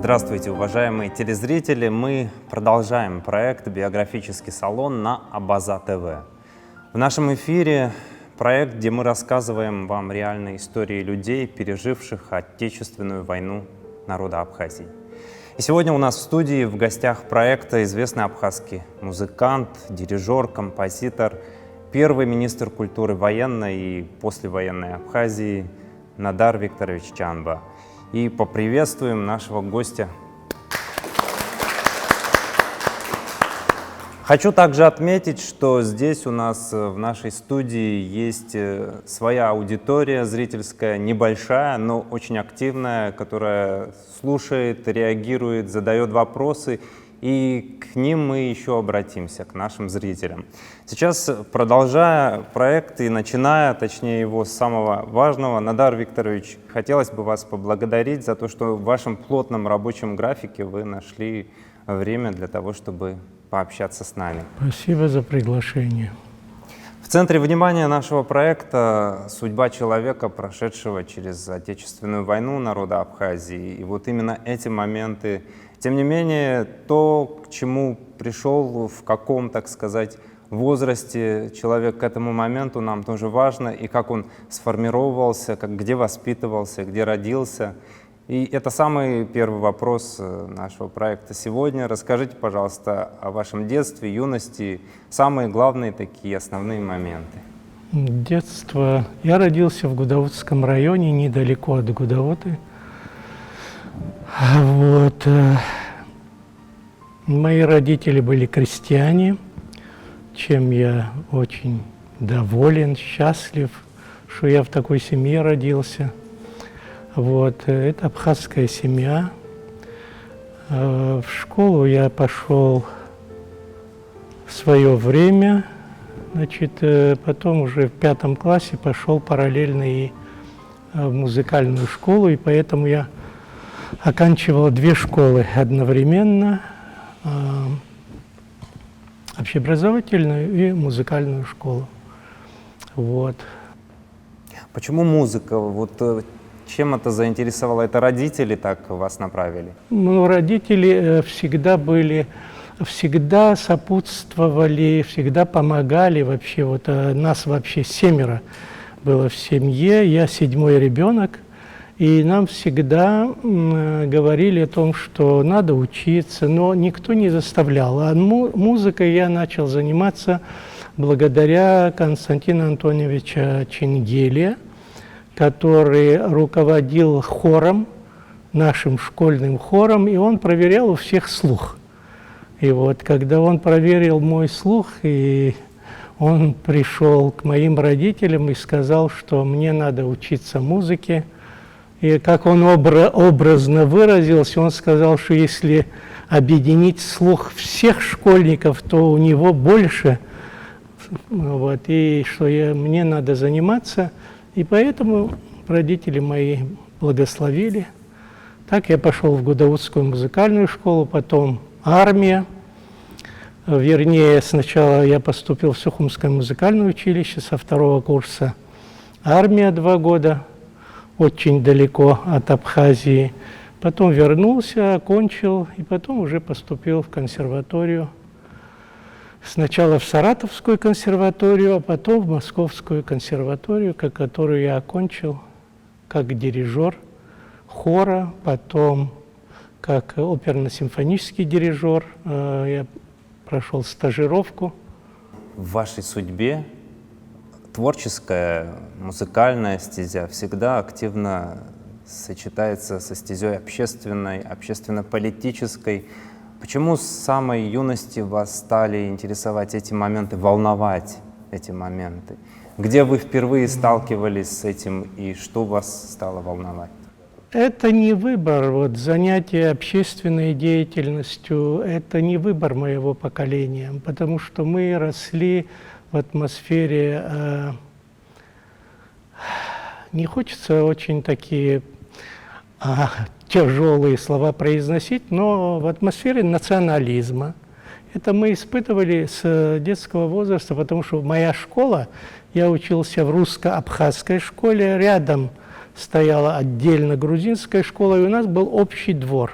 Здравствуйте, уважаемые телезрители! Мы продолжаем проект «Биографический салон» на Абаза ТВ. В нашем эфире проект, где мы рассказываем вам реальные истории людей, переживших Отечественную войну народа Абхазии. И сегодня у нас в студии в гостях проекта известный абхазский музыкант, дирижер, композитор, первый министр культуры военной и послевоенной Абхазии Надар Викторович Чанба. И поприветствуем нашего гостя. Хочу также отметить, что здесь у нас в нашей студии есть своя аудитория зрительская, небольшая, но очень активная, которая слушает, реагирует, задает вопросы, и к ним мы еще обратимся, к нашим зрителям. Сейчас, продолжая проект и начиная, точнее его с самого важного, Надар Викторович, хотелось бы вас поблагодарить за то, что в вашем плотном рабочем графике вы нашли время для того, чтобы пообщаться с нами. Спасибо за приглашение. В центре внимания нашего проекта судьба человека, прошедшего через Отечественную войну народа Абхазии. И вот именно эти моменты, тем не менее, то, к чему пришел, в каком, так сказать, возрасте человек к этому моменту, нам тоже важно, и как он сформировался, где воспитывался, где родился. И это самый первый вопрос нашего проекта сегодня. Расскажите, пожалуйста, о вашем детстве, юности, самые главные такие основные моменты. Детство. Я родился в Гудоводском районе, недалеко от Гудоводы. Вот. Мои родители были крестьяне, чем я очень доволен, счастлив, что я в такой семье родился. Вот. Это абхазская семья. В школу я пошел в свое время, значит, потом уже в 5 классе пошел параллельно и в музыкальную школу, и поэтому я оканчивал 2 школы одновременно, общеобразовательную и музыкальную школу. Вот. Почему музыка? Вот чем это заинтересовало? Это родители так вас направили? Ну, родители всегда сопутствовали, всегда помогали вообще. Вот нас вообще 7 было в семье, я 7-й ребенок. И нам всегда говорили о том, что надо учиться, но никто не заставлял. А музыкой я начал заниматься благодаря Константину Антоновичу Ченгеле, который руководил хором, нашим школьным хором, и он проверял у всех слух. И вот когда он проверил мой слух, и он пришел к моим родителям и сказал, что мне надо учиться музыке. И как он образно выразился, он сказал, что если объединить слух всех школьников, то у него больше, вот, и что мне надо заниматься. И поэтому родители мои благословили. Так я пошел в Гудоводскую музыкальную школу, потом армия. Вернее, сначала я поступил в Сухумское музыкальное училище со 2-го курса. Армия 2 года. Очень далеко от Абхазии. Потом вернулся, окончил, и потом уже поступил в консерваторию. Сначала в Саратовскую консерваторию, а потом в Московскую консерваторию, которую я окончил как дирижер хора, потом как оперно-симфонический дирижер. Я прошел стажировку. В вашей судьбе творческая, музыкальная стезя всегда активно сочетается со стезей общественной, общественно-политической. Почему с самой юности вас стали интересовать эти моменты, волновать эти моменты? Где вы впервые сталкивались с этим и что вас стало волновать? Это не выбор. Вот, занятие общественной деятельностью – это не выбор моего поколения, потому что мы росли в атмосфере, не хочется очень такие тяжелые слова произносить, но в атмосфере национализма. Это мы испытывали с детского возраста, потому что моя школа, я учился в русско-абхазской школе, рядом стояла отдельно грузинская школа, и у нас был общий двор.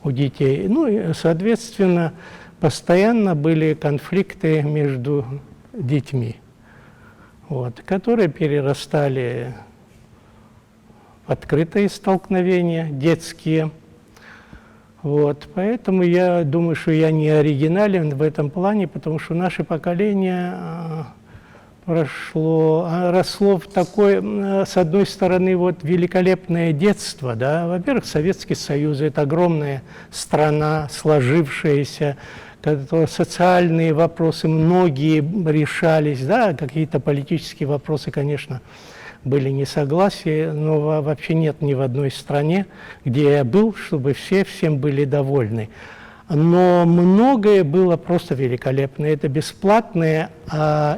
у детей. Ну и, соответственно, постоянно были конфликты между детьми, вот, которые перерастали в открытые столкновения детские. Вот, поэтому я думаю, что я не оригинален в этом плане, потому что наше поколение росло в такое, с одной стороны, вот великолепное детство, да, во-первых, Советский Союз – это огромная страна, сложившаяся, социальные вопросы многие решались, да, какие-то политические вопросы, конечно, были несогласия, но вообще нет ни в одной стране, где я был, чтобы всем были довольны. Но многое было просто великолепно. Это бесплатное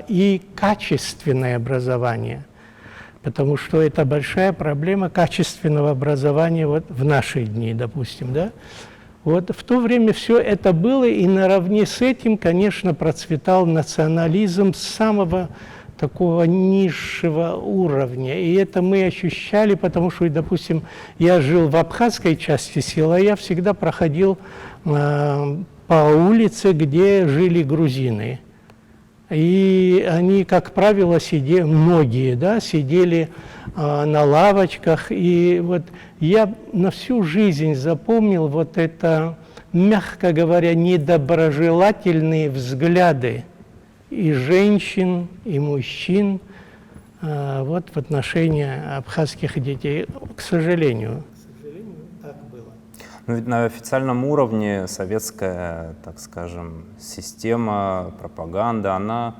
и качественное образование, потому что это большая проблема качественного образования вот в наши дни, допустим, да. Вот в то время все это было, и наравне с этим, конечно, процветал национализм самого такого низшего уровня. И это мы ощущали, потому что, допустим, я жил в абхазской части села, я всегда проходил по улице, где жили грузины. И они, как правило, многие, да, сидели на лавочках. И вот я на всю жизнь запомнил вот это, мягко говоря, недоброжелательные взгляды и женщин, и мужчин вот в отношении абхазских детей. К сожалению, так было. Но ведь на официальном уровне советская, так скажем, система, пропаганда, она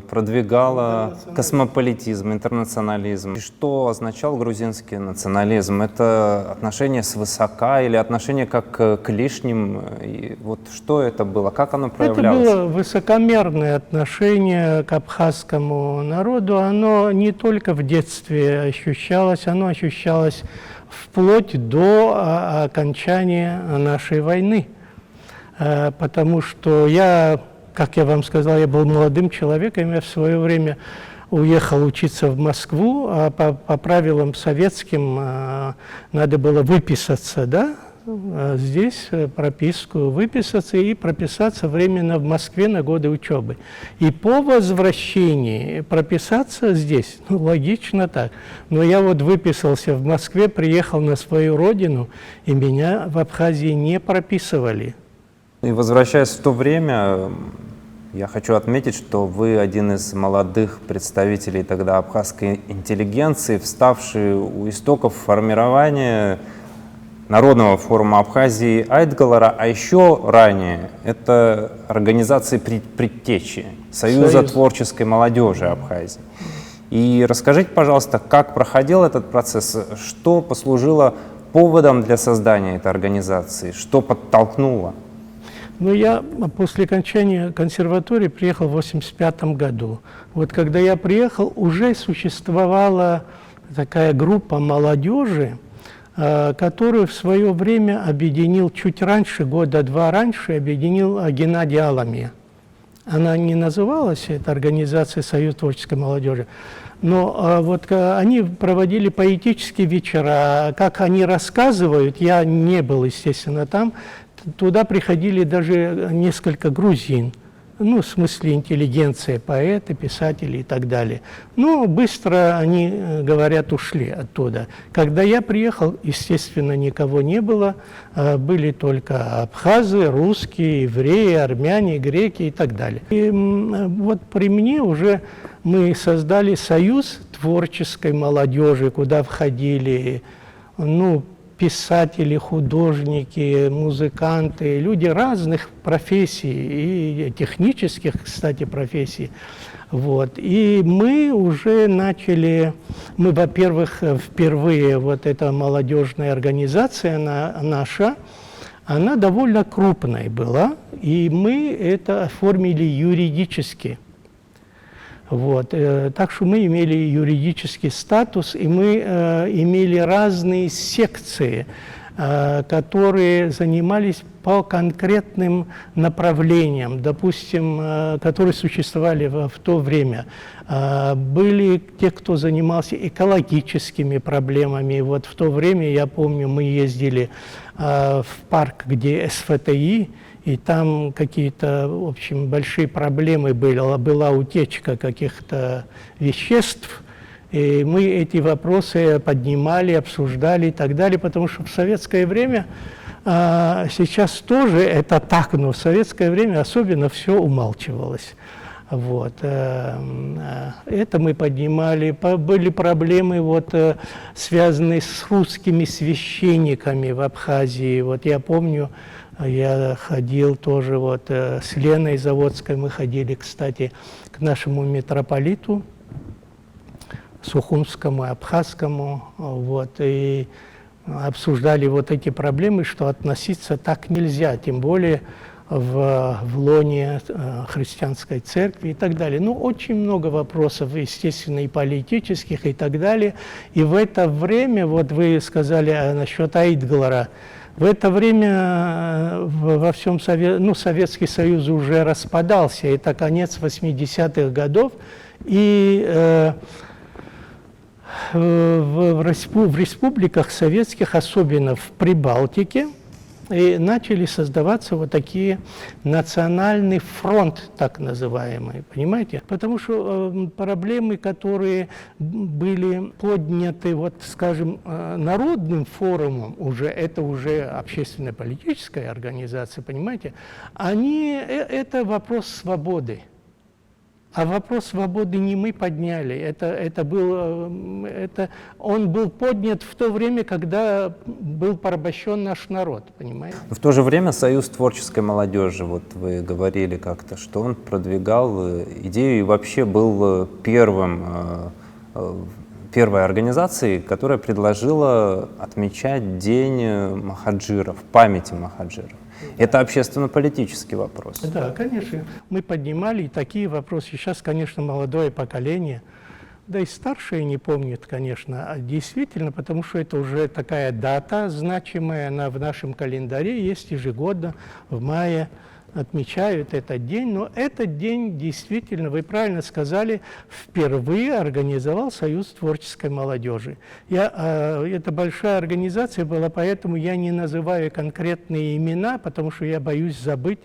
продвигала космополитизм, интернационализм. И что означал грузинский национализм? Это отношение свысока или отношение как к лишним? И вот что это было? Как оно проявлялось? Это было высокомерное отношение к абхазскому народу. Оно не только в детстве ощущалось, оно ощущалось вплоть до окончания нашей войны. Потому что как я вам сказал, я был молодым человеком, я в свое время уехал учиться в Москву, а по правилам советским надо было выписаться, да, здесь прописку, выписаться и прописаться временно в Москве на годы учебы. И по возвращении прописаться здесь, ну, логично так. Но я вот выписался в Москве, приехал на свою родину, и меня в Абхазии не прописывали. И возвращаясь в то время, я хочу отметить, что вы один из молодых представителей тогда абхазской интеллигенции, вставший у истоков формирования Народного форума Абхазии Айтгалара, а еще ранее это организации предтечи Союза творческой молодежи Абхазии. И расскажите, пожалуйста, как проходил этот процесс, что послужило поводом для создания этой организации, что подтолкнуло? Ну, я после окончания консерватории приехал в 1985 году. Вот когда я приехал, уже существовала такая группа молодежи, которую в свое время объединил чуть раньше, года два раньше, объединил Геннадий Аламия. Она не называлась, эта организация «Союз творческой молодежи», но вот они проводили поэтические вечера. Как они рассказывают, я не был, естественно, там, туда приходили даже несколько грузин, ну, в смысле интеллигенция, поэты, писатели и так далее. Но быстро они, говорят, ушли оттуда. Когда я приехал, естественно, никого не было, были только абхазы, русские, евреи, армяне, греки и так далее. И вот при мне уже мы создали союз творческой молодежи, куда входили, ну, писатели, художники, музыканты, люди разных профессий, и технических, кстати, профессий. Вот. И мы уже начали, во-первых, впервые вот эта молодежная организация наша, она довольно крупной была, и мы это оформили юридически. Вот. Так что мы имели юридический статус, и мы имели разные секции. которые занимались по конкретным направлениям, допустим, которые существовали в то время. Были те, кто занимался экологическими проблемами. Вот в то время, я помню, мы ездили в парк, где СФТИ, и там какие-то, в общем, большие проблемы были. Была утечка каких-то веществ, и мы эти вопросы поднимали, обсуждали и так далее, потому что в советское время, сейчас тоже это так, но в советское время особенно все умалчивалось. Вот. Это мы поднимали. Были проблемы, вот, связанные с русскими священниками в Абхазии. Вот я помню, я ходил тоже вот, с Леной Заводской, мы ходили, кстати, к нашему митрополиту Сухумскому, Абхазскому, вот, и обсуждали вот эти проблемы, что относиться так нельзя, тем более в лоне христианской церкви и так далее. Ну, очень много вопросов, естественно, и политических, и так далее. И в это время, вот вы сказали насчет Айтглара, в это время во всем Советский Союз уже распадался, это конец 80-х годов, и в республиках советских, особенно в Прибалтике, и начали создаваться вот такие национальный фронт, так называемый, понимаете? Потому что проблемы, которые были подняты, вот, скажем, народным форумом, уже, это уже общественно-политическая организация, понимаете, это вопрос свободы. А вопрос свободы не мы подняли, он был поднят в то время, когда был порабощен наш народ, понимаете? В то же время Союз творческой молодежи, вот вы говорили как-то, что он продвигал идею и вообще был первой организацией, которая предложила отмечать День махаджиров, памяти махаджиров. Это общественно-политический вопрос. Да, конечно. Мы поднимали и такие вопросы. Сейчас, конечно, молодое поколение, да и старшие не помнят, конечно, действительно, потому что это уже такая дата значимая, она в нашем календаре есть ежегодно, в мае отмечают этот день, но этот день действительно, вы правильно сказали, впервые организовал Союз творческой молодежи. Это большая организация была, поэтому я не называю конкретные имена, потому что я боюсь забыть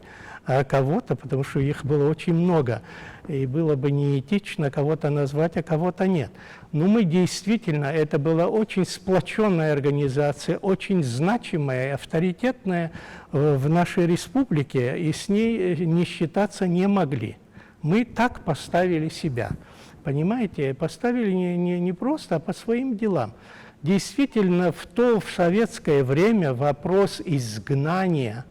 кого-то, потому что их было очень много, и было бы неэтично кого-то назвать, а кого-то нет. Но мы действительно, это была очень сплоченная организация, очень значимая, авторитетная в нашей республике, и с ней не считаться не могли. Мы так поставили себя, понимаете, поставили не просто, а по своим делам. Действительно, в советское время вопрос изгнания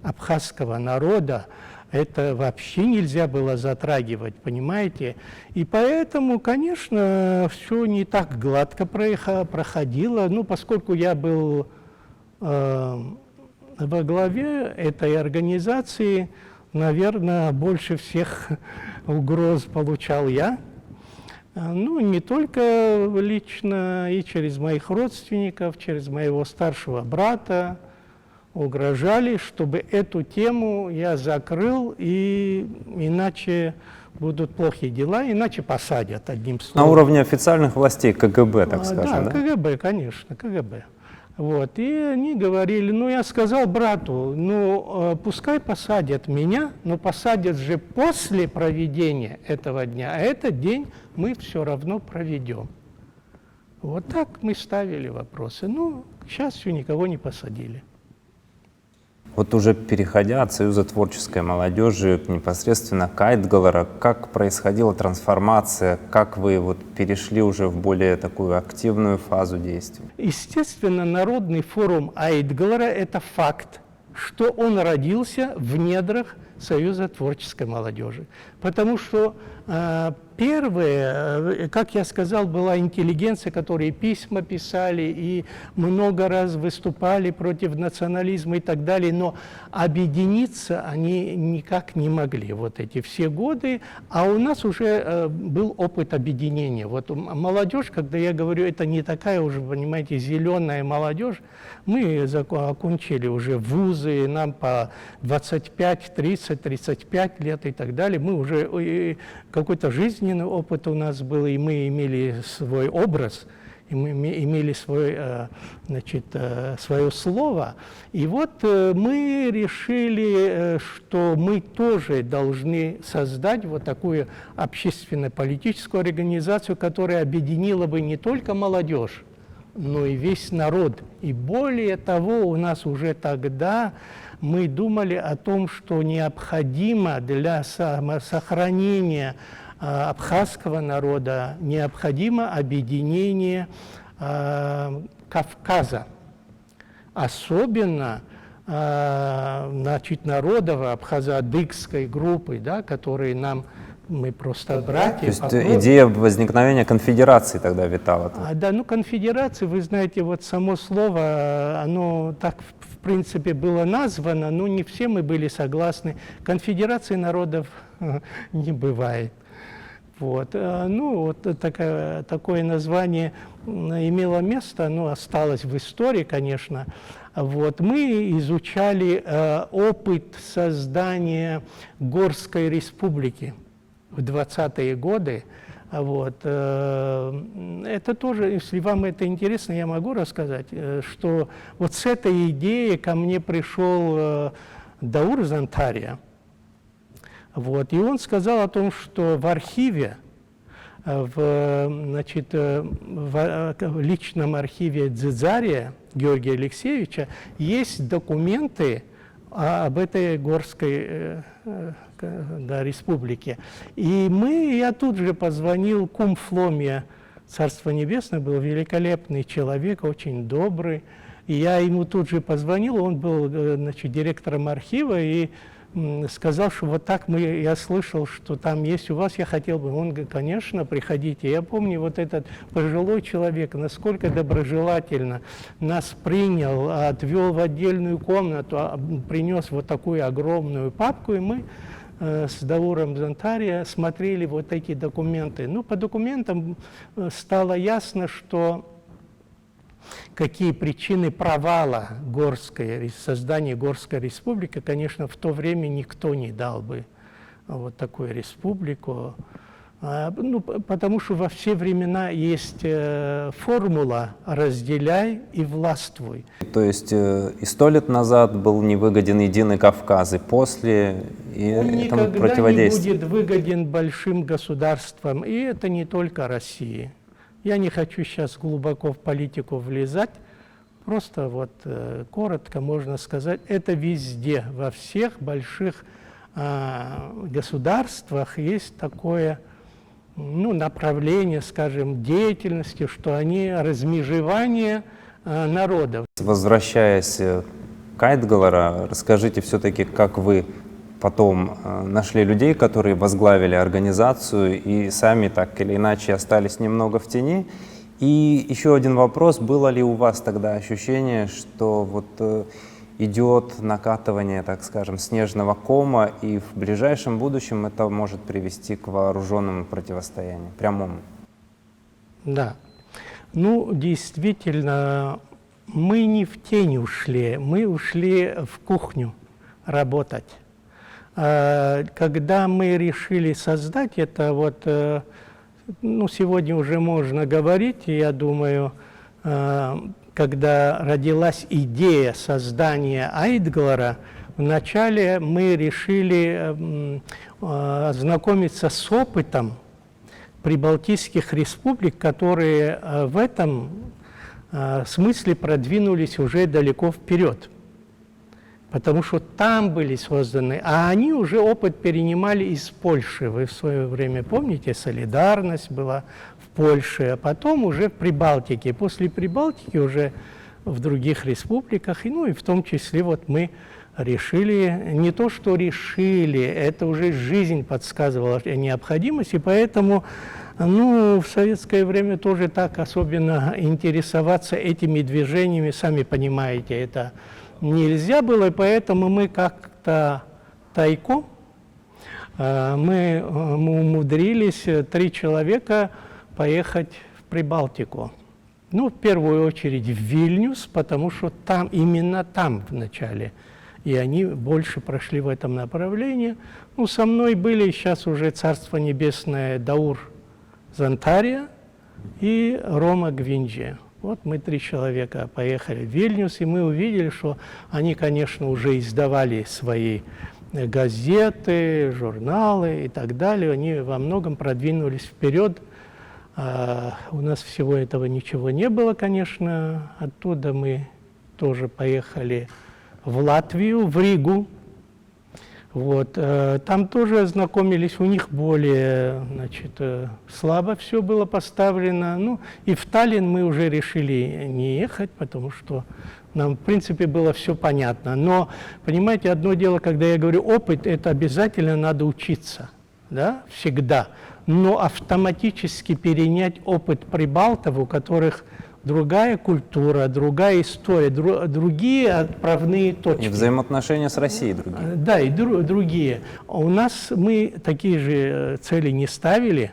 абхазского народа, это вообще нельзя было затрагивать, понимаете? И поэтому, конечно, все не так гладко проходило. Ну, поскольку я был во главе этой организации, наверное, больше всех угроз получал я. Ну, не только лично, и через моих родственников, через моего старшего брата, угрожали, чтобы эту тему я закрыл, и иначе будут плохие дела, иначе посадят, одним словом. На уровне официальных властей, КГБ, так скажем, да? КГБ, конечно, КГБ. Вот, и они говорили, ну, я сказал брату, ну, пускай посадят меня, но посадят же после проведения этого дня, а этот день мы все равно проведем. Вот так мы ставили вопросы. Ну, к счастью, никого не посадили. Вот уже переходя от Союза творческой молодежи непосредственно к Айтглара, как происходила трансформация, как вы вот перешли уже в более такую активную фазу действий? Естественно, Народный форум Айтглара – это факт, что он родился в недрах Союза творческой молодежи. Потому что Первые, как я сказал, была интеллигенция, которые письма писали и много раз выступали против национализма и так далее, но объединиться они никак не могли вот эти все годы, а у нас уже был опыт объединения. Вот молодежь, когда я говорю, это не такая уже, понимаете, зеленая молодежь, мы окончили уже вузы, нам по 25, 30, 35 лет и так далее, мы уже какой-то жизненный опыт у нас был, и мы имели свой образ, и мы имели свое слово. И вот мы решили, что мы тоже должны создать вот такую общественно-политическую организацию, которая объединила бы не только молодежь, но и весь народ. И более того, у нас уже тогда мы думали о том, что необходимо для сохранения абхазского народа, необходимо объединение Кавказа. Особенно народов абхазо-адыгской группы, да, которые мы просто братья. То есть идея возникновения конфедерации тогда витала? Да, ну конфедерация, вы знаете, вот само слово, оно так в принципе было названо, но не все мы были согласны. Конфедерации народов не бывает. Вот. Ну, вот такое название имело место, оно осталось в истории, конечно. Вот. Мы изучали опыт создания Горской республики в 20-е годы. Вот. Это тоже, если вам это интересно, я могу рассказать, что вот с этой идеей ко мне пришел Даур Зантария. Вот. И он сказал о том, что в архиве, в личном архиве Дзидзария Георгия Алексеевича есть документы об этой Горской республике. И я тут же позвонил кум Фломия, Царство Небесное, был великолепный человек, очень добрый. И я ему тут же позвонил, он был директором архива, и сказал, что вот так я слышал, что там есть у вас, я хотел бы. Он говорит, конечно, приходите. Я помню, вот этот пожилой человек, насколько доброжелательно нас принял, отвел в отдельную комнату, принес вот такую огромную папку, и мы с Дауром Зантария смотрели вот эти документы. Ну, по документам стало ясно, что какие причины провала создания Горской республики, конечно, в то время никто не дал бы вот такую республику. Ну, потому что во все времена есть формула «разделяй и властвуй». То есть и 100 лет назад был невыгоден единый Кавказ, и после он этому никогда противодействие. не будет выгоден большим государствам, и это не только России. Я не хочу сейчас глубоко в политику влезать, просто вот коротко можно сказать, это везде, во всех больших государствах есть такое направление, скажем, деятельности, что они размежевание народов. Возвращаясь к Айтгалара, расскажите все-таки, как вы потом нашли людей, которые возглавили организацию и сами так или иначе остались немного в тени. И еще один вопрос, было ли у вас тогда ощущение, что вот идет накатывание, так скажем, снежного кома, и в ближайшем будущем это может привести к вооруженному противостоянию, прямому? Да. Ну, действительно, мы не в тень ушли, мы ушли в кухню работать. Когда мы решили создать это, вот, сегодня уже можно говорить, я думаю, когда родилась идея создания Айтгалара, вначале мы решили ознакомиться с опытом прибалтийских республик, которые в этом смысле продвинулись уже далеко вперед. Потому что там были созданы, а они уже опыт перенимали из Польши. Вы в свое время помните, солидарность была в Польше, а потом уже в Прибалтике. После Прибалтики уже в других республиках, и в том числе вот мы решили, не то что решили, это уже жизнь подсказывала необходимость, и поэтому ну, в советское время тоже так особенно интересоваться этими движениями, сами понимаете, это нельзя было, и поэтому мы как-то тайком, мы умудрились 3 человека поехать в Прибалтику. Ну, в первую очередь в Вильнюс, потому что там, именно там вначале, и они больше прошли в этом направлении. Ну, со мной были сейчас уже Царство Небесное Даур Зантария и Рома Гвинджи. Вот мы 3 человека поехали в Вильнюс, и мы увидели, что они, конечно, уже издавали свои газеты, журналы и так далее. Они во многом продвинулись вперед. У нас всего этого ничего не было, конечно. Оттуда мы тоже поехали в Латвию, в Ригу. Вот. Там тоже ознакомились, у них более, значит, слабо все было поставлено. Ну, и в Таллин мы уже решили не ехать, потому что нам, в принципе, было все понятно. Но, понимаете, одно дело, когда я говорю опыт, это обязательно надо учиться, да, всегда. Но автоматически перенять опыт прибалтов, у которых другая культура, другая история, другие отправные точки. И взаимоотношения с Россией другие. Да, и другие. У нас мы такие же цели не ставили,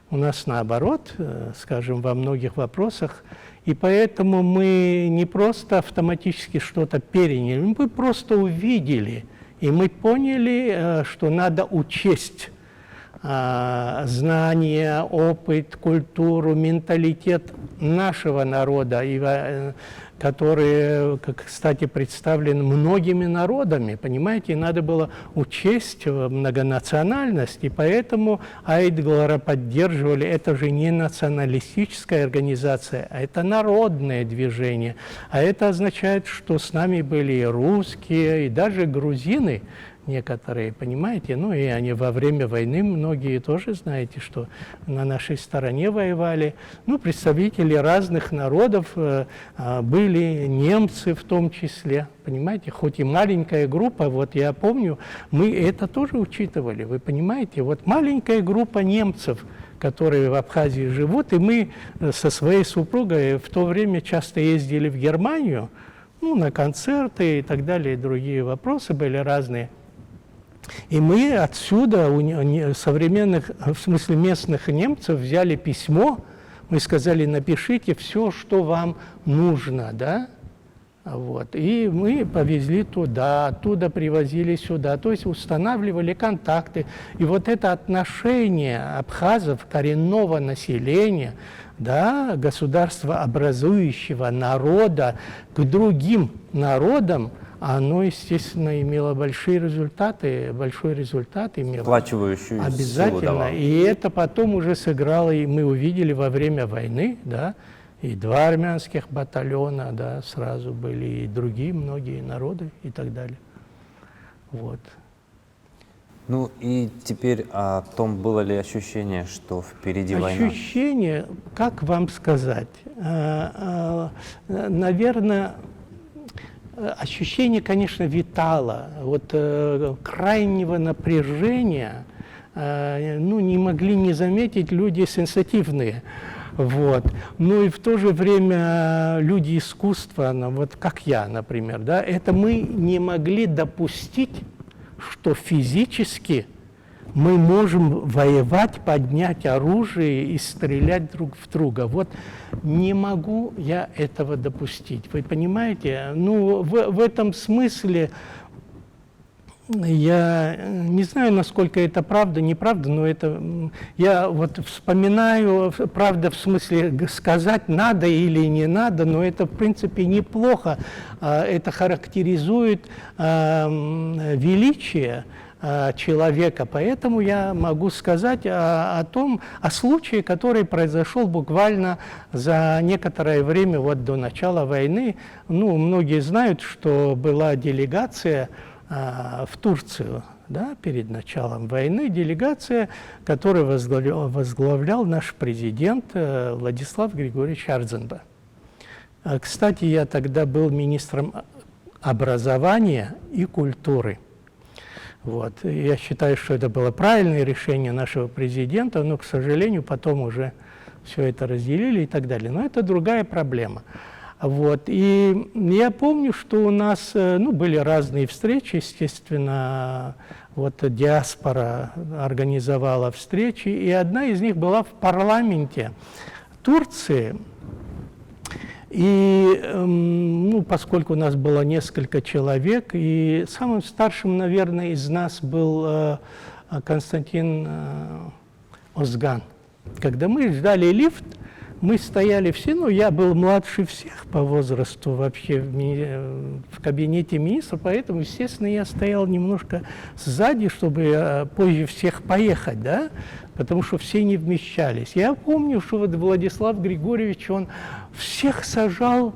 у нас наоборот, скажем, во многих вопросах, и поэтому мы не просто автоматически что-то переняли, мы просто увидели, и мы поняли, что надо учесть знания, опыт, культуру, менталитет нашего народа, который, кстати, представлен многими народами, понимаете, и надо было учесть многонациональность, и поэтому Айдглара поддерживали, это же не националистическая организация, а это народное движение, а это означает, что с нами были и русские, и даже грузины, некоторые, понимаете, ну и они во время войны, многие тоже знаете, что на нашей стороне воевали. Ну, представители разных народов были, немцы в том числе, понимаете, хоть и маленькая группа, вот я помню, мы это тоже учитывали, вы понимаете, вот маленькая группа немцев, которые в Абхазии живут, и мы со своей супругой в то время часто ездили в Германию, ну, на концерты и так далее, и другие вопросы были разные. И мы отсюда, у современных, в смысле местных немцев, взяли письмо, мы сказали, напишите все, что вам нужно, да, вот, и мы повезли туда, оттуда привозили сюда, то есть устанавливали контакты, и вот это отношение абхазов, коренного населения, да, государства образующего народа к другим народам, оно, естественно, имело большой результат имело. Сплачивающую обязательно. силу давало. И это потом уже сыграло, и мы увидели во время войны, да, и 2 армянских батальона, да, сразу были, и другие многие народы и так далее. Вот. Ну и теперь о том, было ли ощущение, что впереди война? Ощущение, как вам сказать, наверное, ощущение, конечно, витало, вот крайнего напряжения, ну, не могли не заметить люди сенситивные, вот. Ну и в то же время люди искусства, ну, вот как я, например, да, это мы не могли допустить, что физически мы можем воевать, поднять оружие и стрелять друг в друга. Вот не могу я этого допустить. Вы понимаете? Ну, в этом смысле я не знаю, насколько это правда, неправда, но это я вот вспоминаю, правда, в смысле сказать надо или не надо, но это в принципе неплохо. Это характеризует величие человека. Поэтому я могу сказать о случае, который произошел буквально за некоторое время вот до начала войны. Ну, многие знают, что была делегация в Турцию, да, перед началом войны, делегация, которую возглавлял наш президент Владислав Григорьевич Ардзенба. Кстати, я тогда был министром образования и культуры. Вот. И я считаю, что это было правильное решение нашего президента, но, к сожалению, потом уже все это разделили и так далее. Но это другая проблема. Вот. И я помню, что у нас были разные встречи, естественно, вот диаспора организовала встречи, и одна из них была в парламенте Турции. И поскольку у нас было несколько человек, и самым старшим, наверное, из нас был Константин Озган. Когда мы ждали лифт, мы стояли все, я был младше всех по возрасту вообще в кабинете министра, поэтому, естественно, я стоял немножко сзади, чтобы позже всех поехать, да, потому что все не вмещались. Я помню, что вот Владислав Григорьевич, он всех сажал,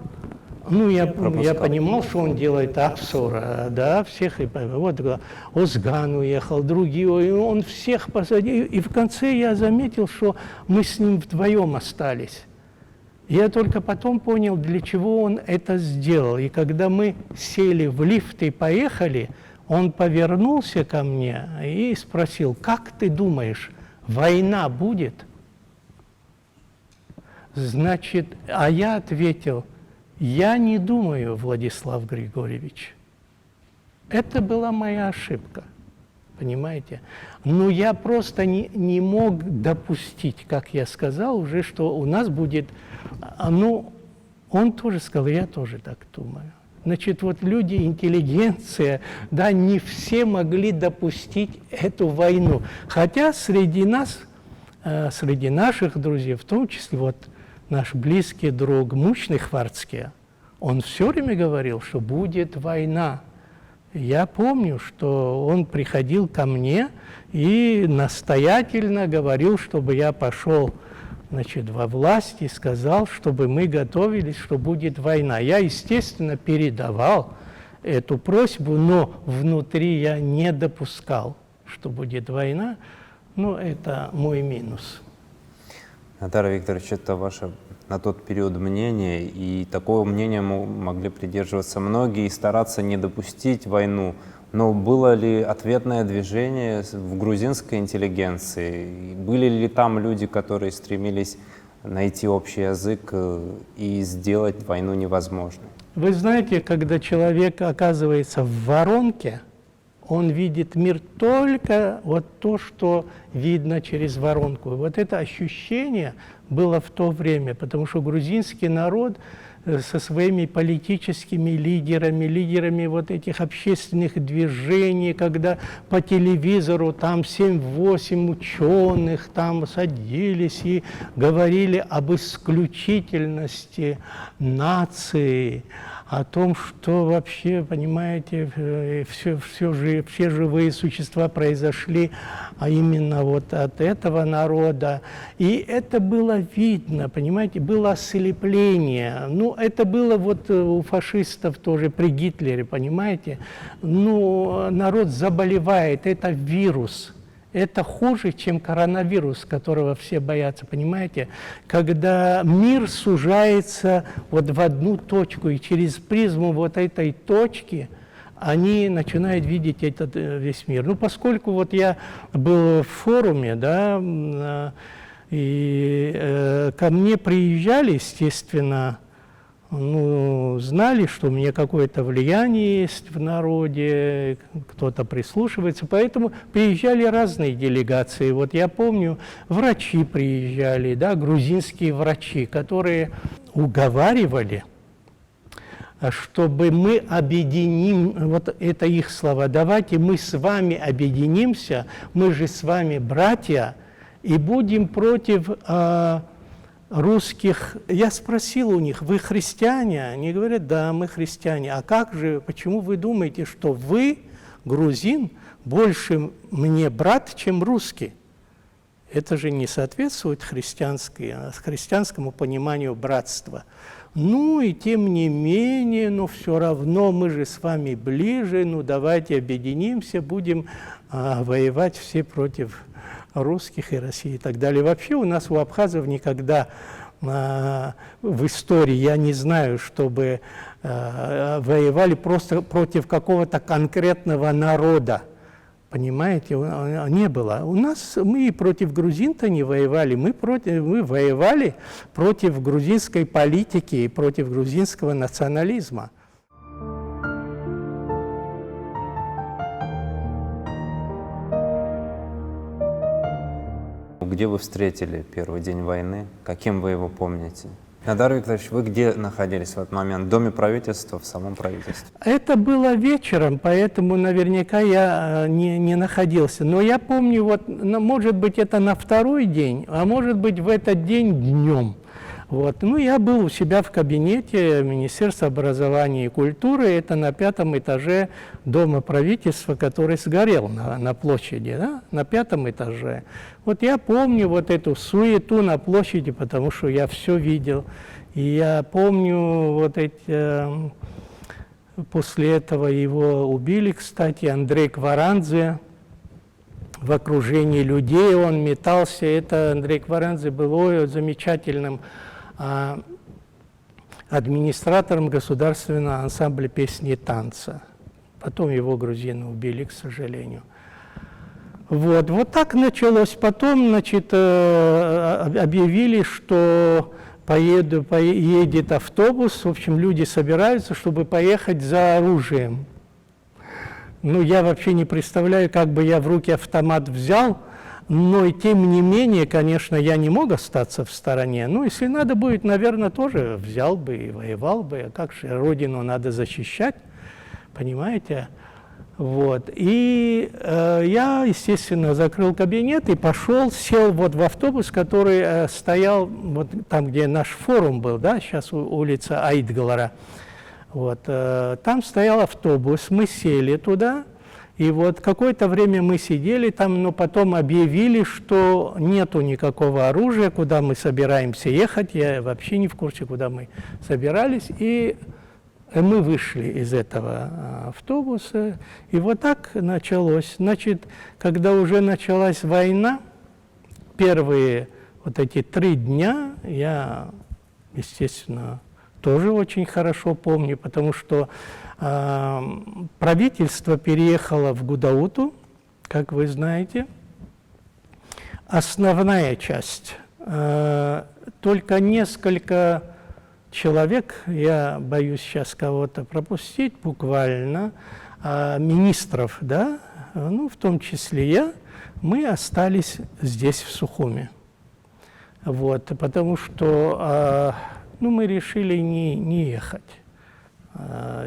я понимал, что он делает Апсура, да, всех, вот Озган уехал, другие, он всех посадил, и в конце я заметил, что мы с ним вдвоем остались. Я только потом понял, для чего он это сделал, и когда мы сели в лифт и поехали, он повернулся ко мне и спросил: как ты думаешь, война будет? Значит, а я ответил: я не думаю, Владислав Григорьевич. Это была моя ошибка, понимаете? Но я просто не мог допустить, как я сказал уже, что у нас будет... он тоже сказал, я тоже так думаю. Значит, вот люди, интеллигенция, да, не все могли допустить эту войну. Хотя среди нас, среди наших друзей, в том числе вот наш близкий друг Мучный Хварцкий, он все время говорил, что будет война. Я помню, что он приходил ко мне и настоятельно говорил, чтобы я пошел, во власть и сказал, чтобы мы готовились, что будет война. Я, естественно, передавал эту просьбу, но внутри я не допускал, что будет война. Это мой минус. Наталья Викторович, это ваше на тот период мнение, и такого мнения могли придерживаться многие и стараться не допустить войну. Но было ли ответное движение в грузинской интеллигенции? Были ли там люди, которые стремились найти общий язык и сделать войну невозможной? Вы знаете, когда человек оказывается в воронке, он видит мир только вот то, что видно через воронку. Вот это ощущение было в то время, потому что грузинский народ со своими политическими лидерами вот этих общественных движений, когда по телевизору там 7-8 ученых там садились и говорили об исключительности нации, о том, что вообще, понимаете, все живые существа произошли именно вот от этого народа. И это было видно, понимаете, было ослепление. Это было вот у фашистов тоже при Гитлере, понимаете. Народ заболевает, это вирус. Это хуже, чем коронавирус, которого все боятся, понимаете? Когда мир сужается вот в одну точку, и через призму вот этой точки они начинают видеть этот весь мир. Поскольку вот я был в форуме, да, и ко мне приезжали, естественно, знали, что у меня какое-то влияние есть в народе, кто-то прислушивается, поэтому приезжали разные делегации. Вот я помню, врачи приезжали, да, грузинские врачи, которые уговаривали, чтобы мы объединим, вот это их слова, давайте мы с вами объединимся, мы же с вами братья, и будем против... русских. Я спросил у них: вы христиане? Они говорят: да, мы христиане. А как же, почему вы думаете, что вы, грузин, больше мне брат, чем русский? Это же не соответствует христианскому пониманию братства. И тем не менее, все равно мы же с вами ближе, давайте объединимся, будем воевать все против русских и России и так далее. Вообще у нас у абхазов никогда в истории, я не знаю, чтобы воевали просто против какого-то конкретного народа. Понимаете, не было. У нас, мы против грузин-то не воевали, мы воевали против грузинской политики и против грузинского национализма. Где вы встретили первый день войны? Каким вы его помните? Надар Викторович, вы где находились в этот момент? В Доме правительства, в самом правительстве? Это было вечером, поэтому наверняка я не находился. Но я помню, вот, может быть, это на второй день, а может быть, в этот день днем. Вот. Ну, я был у себя в кабинете Министерства образования и культуры, это на 5-м этаже Дома правительства, который сгорел на площади, да? На 5-м этаже. Вот я помню вот эту суету на площади, потому что я все видел. И я помню вот эти... После этого его убили, кстати, Андрей Кваранзе. В окружении людей он метался. Это Андрей Кваранзе был замечательным администратором государственного ансамбля песни и танца. Потом его грузины убили, к сожалению. Вот так началось. Потом, значит, объявили, что едет автобус. В общем, люди собираются, чтобы поехать за оружием. Ну, я вообще не представляю, как бы я в руки автомат взял, но и тем не менее, конечно, я не мог остаться в стороне. Ну, если надо будет, наверное, тоже взял бы и воевал бы. А как же, родину надо защищать, понимаете? Вот. И я, естественно, закрыл кабинет и пошел, сел вот в автобус, который стоял вот там, где наш форум был, да, сейчас улица Айтгалара. Вот. Там стоял автобус, мы сели туда. И вот какое-то время мы сидели там, но потом объявили, что нету никакого оружия, куда мы собираемся ехать. Я вообще не в курсе, куда мы собирались. И мы вышли из этого автобуса. И вот так началось. Значит, когда уже началась война, первые вот эти 3 дня я, естественно, тоже очень хорошо помню, потому что правительство переехало в Гудауту, как вы знаете. Основная часть, только несколько человек, я боюсь сейчас кого-то пропустить, буквально, министров, да, ну, в том числе я, мы остались здесь, в Сухуми. Вот, потому что ну, мы решили не ехать.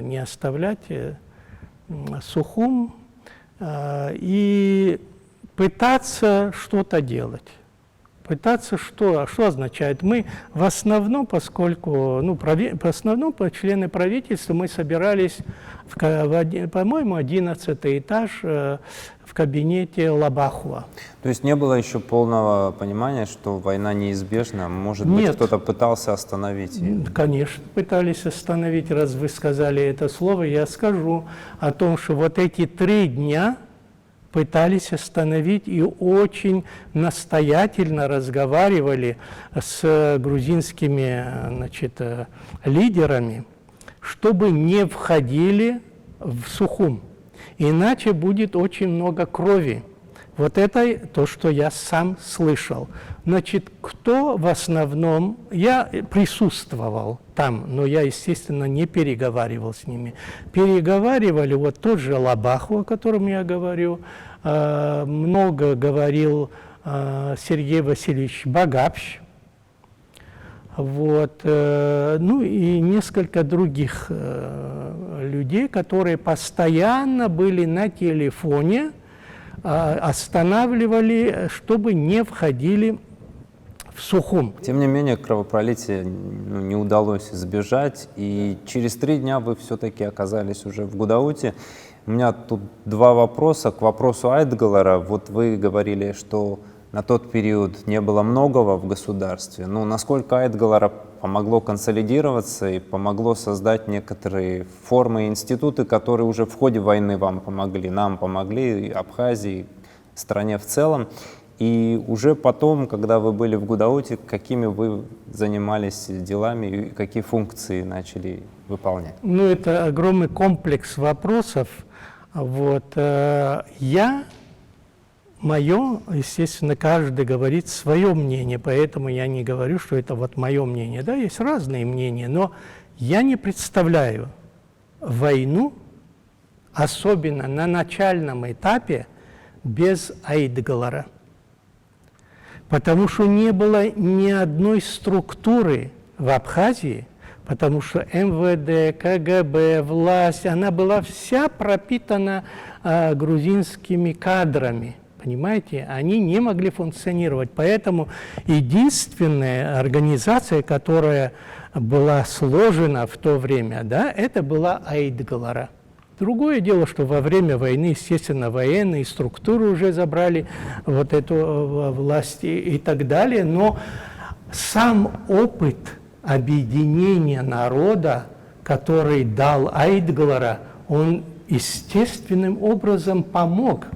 Не оставлять Сухум и пытаться что-то делать. Пытаться что означает? Мы в основном, поскольку, ну, в основном члены правительства, мы собирались, по-моему, 11-й этаж в кабинете Лабахова. То есть не было еще полного понимания, что война неизбежна? Может быть, кто-то пытался остановить ее? Конечно, пытались остановить. Раз вы сказали это слово, я скажу о том, что вот эти 3 дня пытались остановить и очень настоятельно разговаривали с грузинскими, значит, лидерами, чтобы не входили в Сухум. Иначе будет очень много крови. Вот это то, что я сам слышал. Значит, кто в основном... Я присутствовал там, но я, естественно, не переговаривал с ними. Переговаривали вот тот же Лабахов, о котором я говорю. Много говорил Сергей Васильевич Багапщ. Вот. Ну и несколько других людей, которые постоянно были на телефоне, останавливали, чтобы не входили в Сухум. Тем не менее, кровопролития не удалось избежать, и через 3 дня вы все-таки оказались уже в Гудауте. У меня тут 2 вопроса. К вопросу Айтгалара. Вот вы говорили, что на тот период не было многого в государстве. Ну, насколько Айтгалара помогло консолидироваться и помогло создать некоторые формы и институты, которые уже в ходе войны вам помогли, нам помогли, и Абхазии, стране в целом. И уже потом, когда вы были в Гудауте, какими вы занимались делами и какие функции начали выполнять? Ну, это огромный комплекс вопросов. Вот. Мое, естественно, каждый говорит свое мнение, поэтому я не говорю, что это вот мое мнение. Да, есть разные мнения, но я не представляю войну, особенно на начальном этапе, без Айдгалара. Потому что не было ни одной структуры в Абхазии, потому что МВД, КГБ, власть, она была вся пропитана грузинскими кадрами. Понимаете, они не могли функционировать. Поэтому единственная организация, которая была сложена в то время, да, это была Айдгалара. Другое дело, что во время войны, естественно, военные структуры уже забрали вот эту власть и так далее, но сам опыт объединения народа, который дал Айдгалара, он естественным образом помог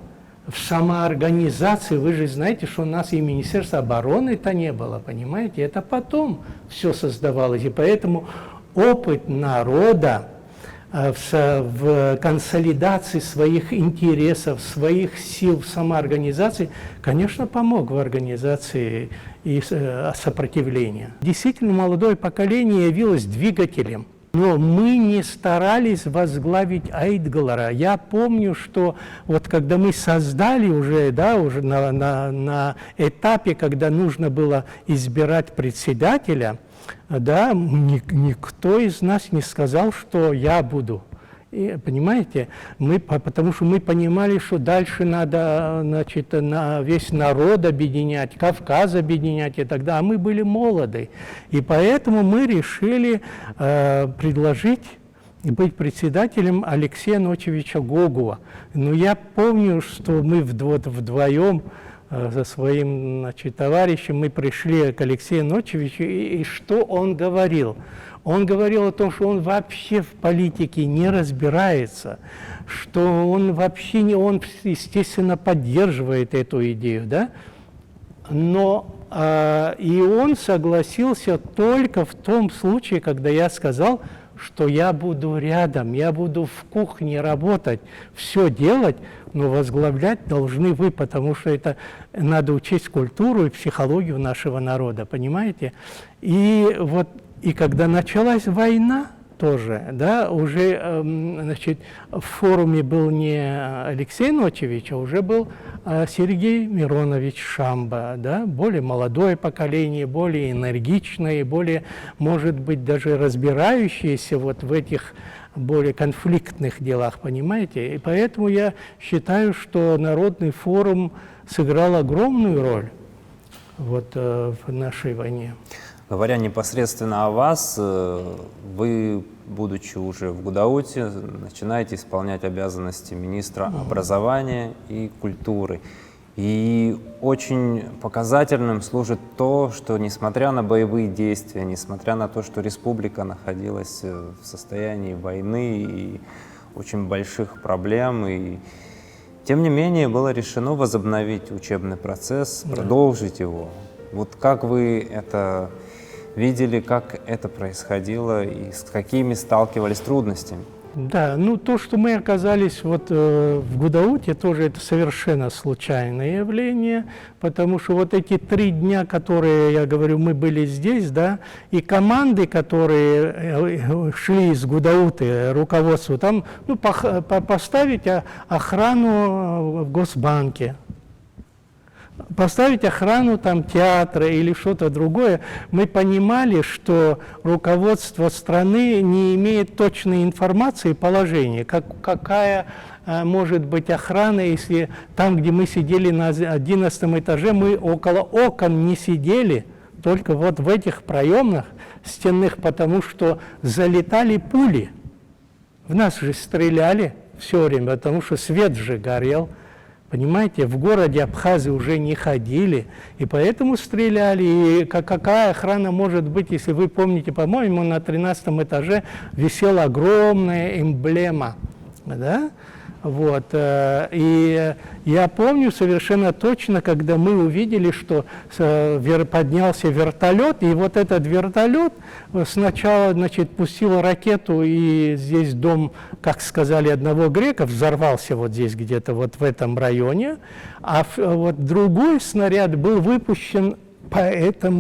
в самоорганизации. Вы же знаете, что у нас и Министерства обороны-то не было, понимаете? Это потом все создавалось, и поэтому опыт народа в консолидации своих интересов, своих сил в самоорганизации, конечно, помог в организации и сопротивления. Действительно, молодое поколение явилось двигателем. Но мы не старались возглавить Айдгалара. Я помню, что вот когда мы создали уже, да, уже на этапе, когда нужно было избирать председателя, да, никто из нас не сказал, что я буду. И, понимаете, потому что мы понимали, что дальше надо, значит, весь народ объединять, Кавказ объединять и так далее. А мы были молоды. И поэтому мы решили предложить быть председателем Алексея Ночевича Гогуа. Но я помню, что мы вдвоем со своим, значит, товарищем мы пришли к Алексею Ночевичу, и что он говорил? Он говорил о том, что он вообще в политике не разбирается, что он вообще не, он, естественно, поддерживает эту идею, да? Но и он согласился только в том случае, когда я сказал, что я буду рядом, я буду в кухне работать, все делать, но возглавлять должны вы, потому что это надо учесть культуру и психологию нашего народа, понимаете? И вот, и когда началась война тоже, да, уже, значит, в форуме был не Алексей Ночевич, а уже был Сергей Миронович Шамба, да, более молодое поколение, более энергичное, более, может быть, даже разбирающееся вот в этих более конфликтных делах, понимаете? И поэтому я считаю, что Народный форум сыграл огромную роль вот, в нашей войне. Говоря непосредственно о вас, вы, будучи уже в Гудауте, начинаете исполнять обязанности министра образования и культуры. И очень показательным служит то, что несмотря на боевые действия, несмотря на то, что республика находилась в состоянии войны и очень больших проблем, и тем не менее было решено возобновить учебный процесс, продолжить его. Вот как вы это видели, как это происходило и с какими сталкивались трудностями? Да, ну то, что мы оказались вот в Гудауте, тоже это совершенно случайное явление, потому что вот эти 3 дня, которые, я говорю, мы были здесь, да, и команды, которые шли из Гудауты, руководству, там, ну, поставить охрану в Госбанке, поставить охрану там театра или что-то другое, мы понимали, что руководство страны не имеет точной информации и положения, какая может быть охрана, если там, где мы сидели на 11 этаже, мы около окон не сидели, только вот в этих проемах стенных, потому что залетали пули. В нас же стреляли все время, потому что свет же горел. Понимаете, в городе Абхазии уже не ходили, и поэтому стреляли. И какая охрана может быть, если вы помните, по-моему, на 13 этаже висела огромная эмблема, да? Вот. И я помню совершенно точно, когда мы увидели, что поднялся вертолет, и вот этот вертолет сначала, значит, пустил ракету, и здесь дом, как сказали, одного грека взорвался вот здесь где-то вот в этом районе, а вот другой снаряд был выпущен по этой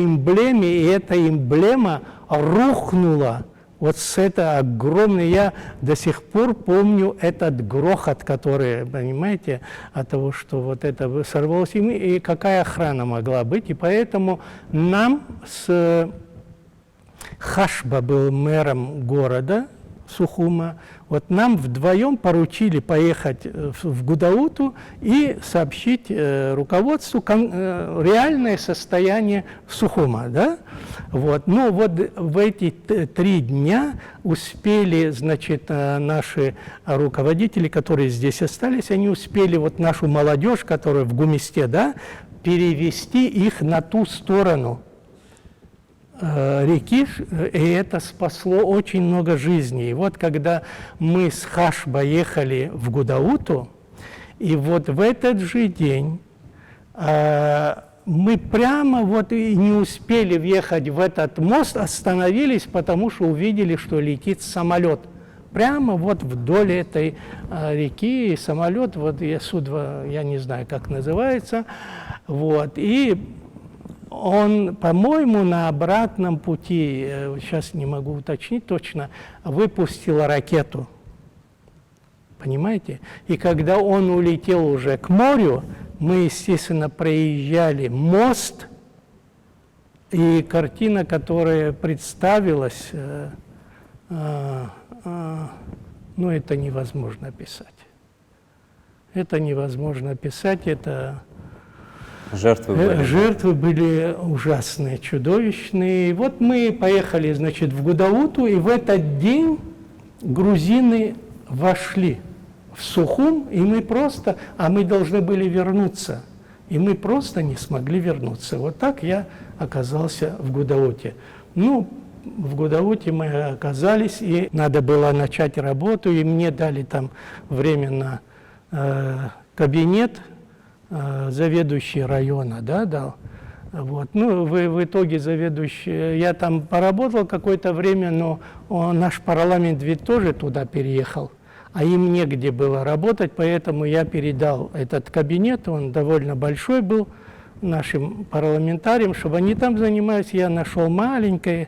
эмблеме, и эта эмблема рухнула. Вот с этой огромной, я до сих пор помню этот грохот, который, понимаете, от того, что вот это сорвалось, и какая охрана могла быть. И поэтому нам Хашба был мэром города Сухума, вот нам вдвоем поручили поехать в Гудауту и сообщить руководству реальное состояние Сухума, да? Вот. Но вот в эти 3 дня успели, значит, наши руководители, которые здесь остались, они успели вот нашу молодежь, которая в Гумисте, да, перевести их на ту сторону реки, и это спасло очень много жизней. И вот когда мы с Хашба ехали в Гудауту, и вот в этот же день мы прямо вот и не успели въехать в этот мост, остановились, потому что увидели, что летит самолет. Прямо вот вдоль этой реки, и самолет, вот Су-2, я не знаю, как называется, вот, и он, по-моему, на обратном пути, сейчас не могу уточнить точно, выпустил ракету. Понимаете? И когда он улетел уже к морю, мы, естественно, проезжали мост, и картина, которая представилась, ну, это невозможно описать. Это невозможно описать, это... Жертвы были ужасные, чудовищные. И вот мы поехали, значит, в Гудауту, и в этот день грузины вошли в Сухум, и мы просто, а мы должны были вернуться, и мы просто не смогли вернуться. Вот так я оказался в Гудауте. Ну, в Гудауте мы оказались, и надо было начать работу, и мне дали там временно кабинет, заведующий района, да, дал. Вот. Ну, в итоге заведующий, я там поработал какое-то время, но наш парламент ведь тоже туда переехал, а им негде было работать, поэтому я передал этот кабинет, он довольно большой был, нашим парламентариям, чтобы они там занимались. Я нашел маленькую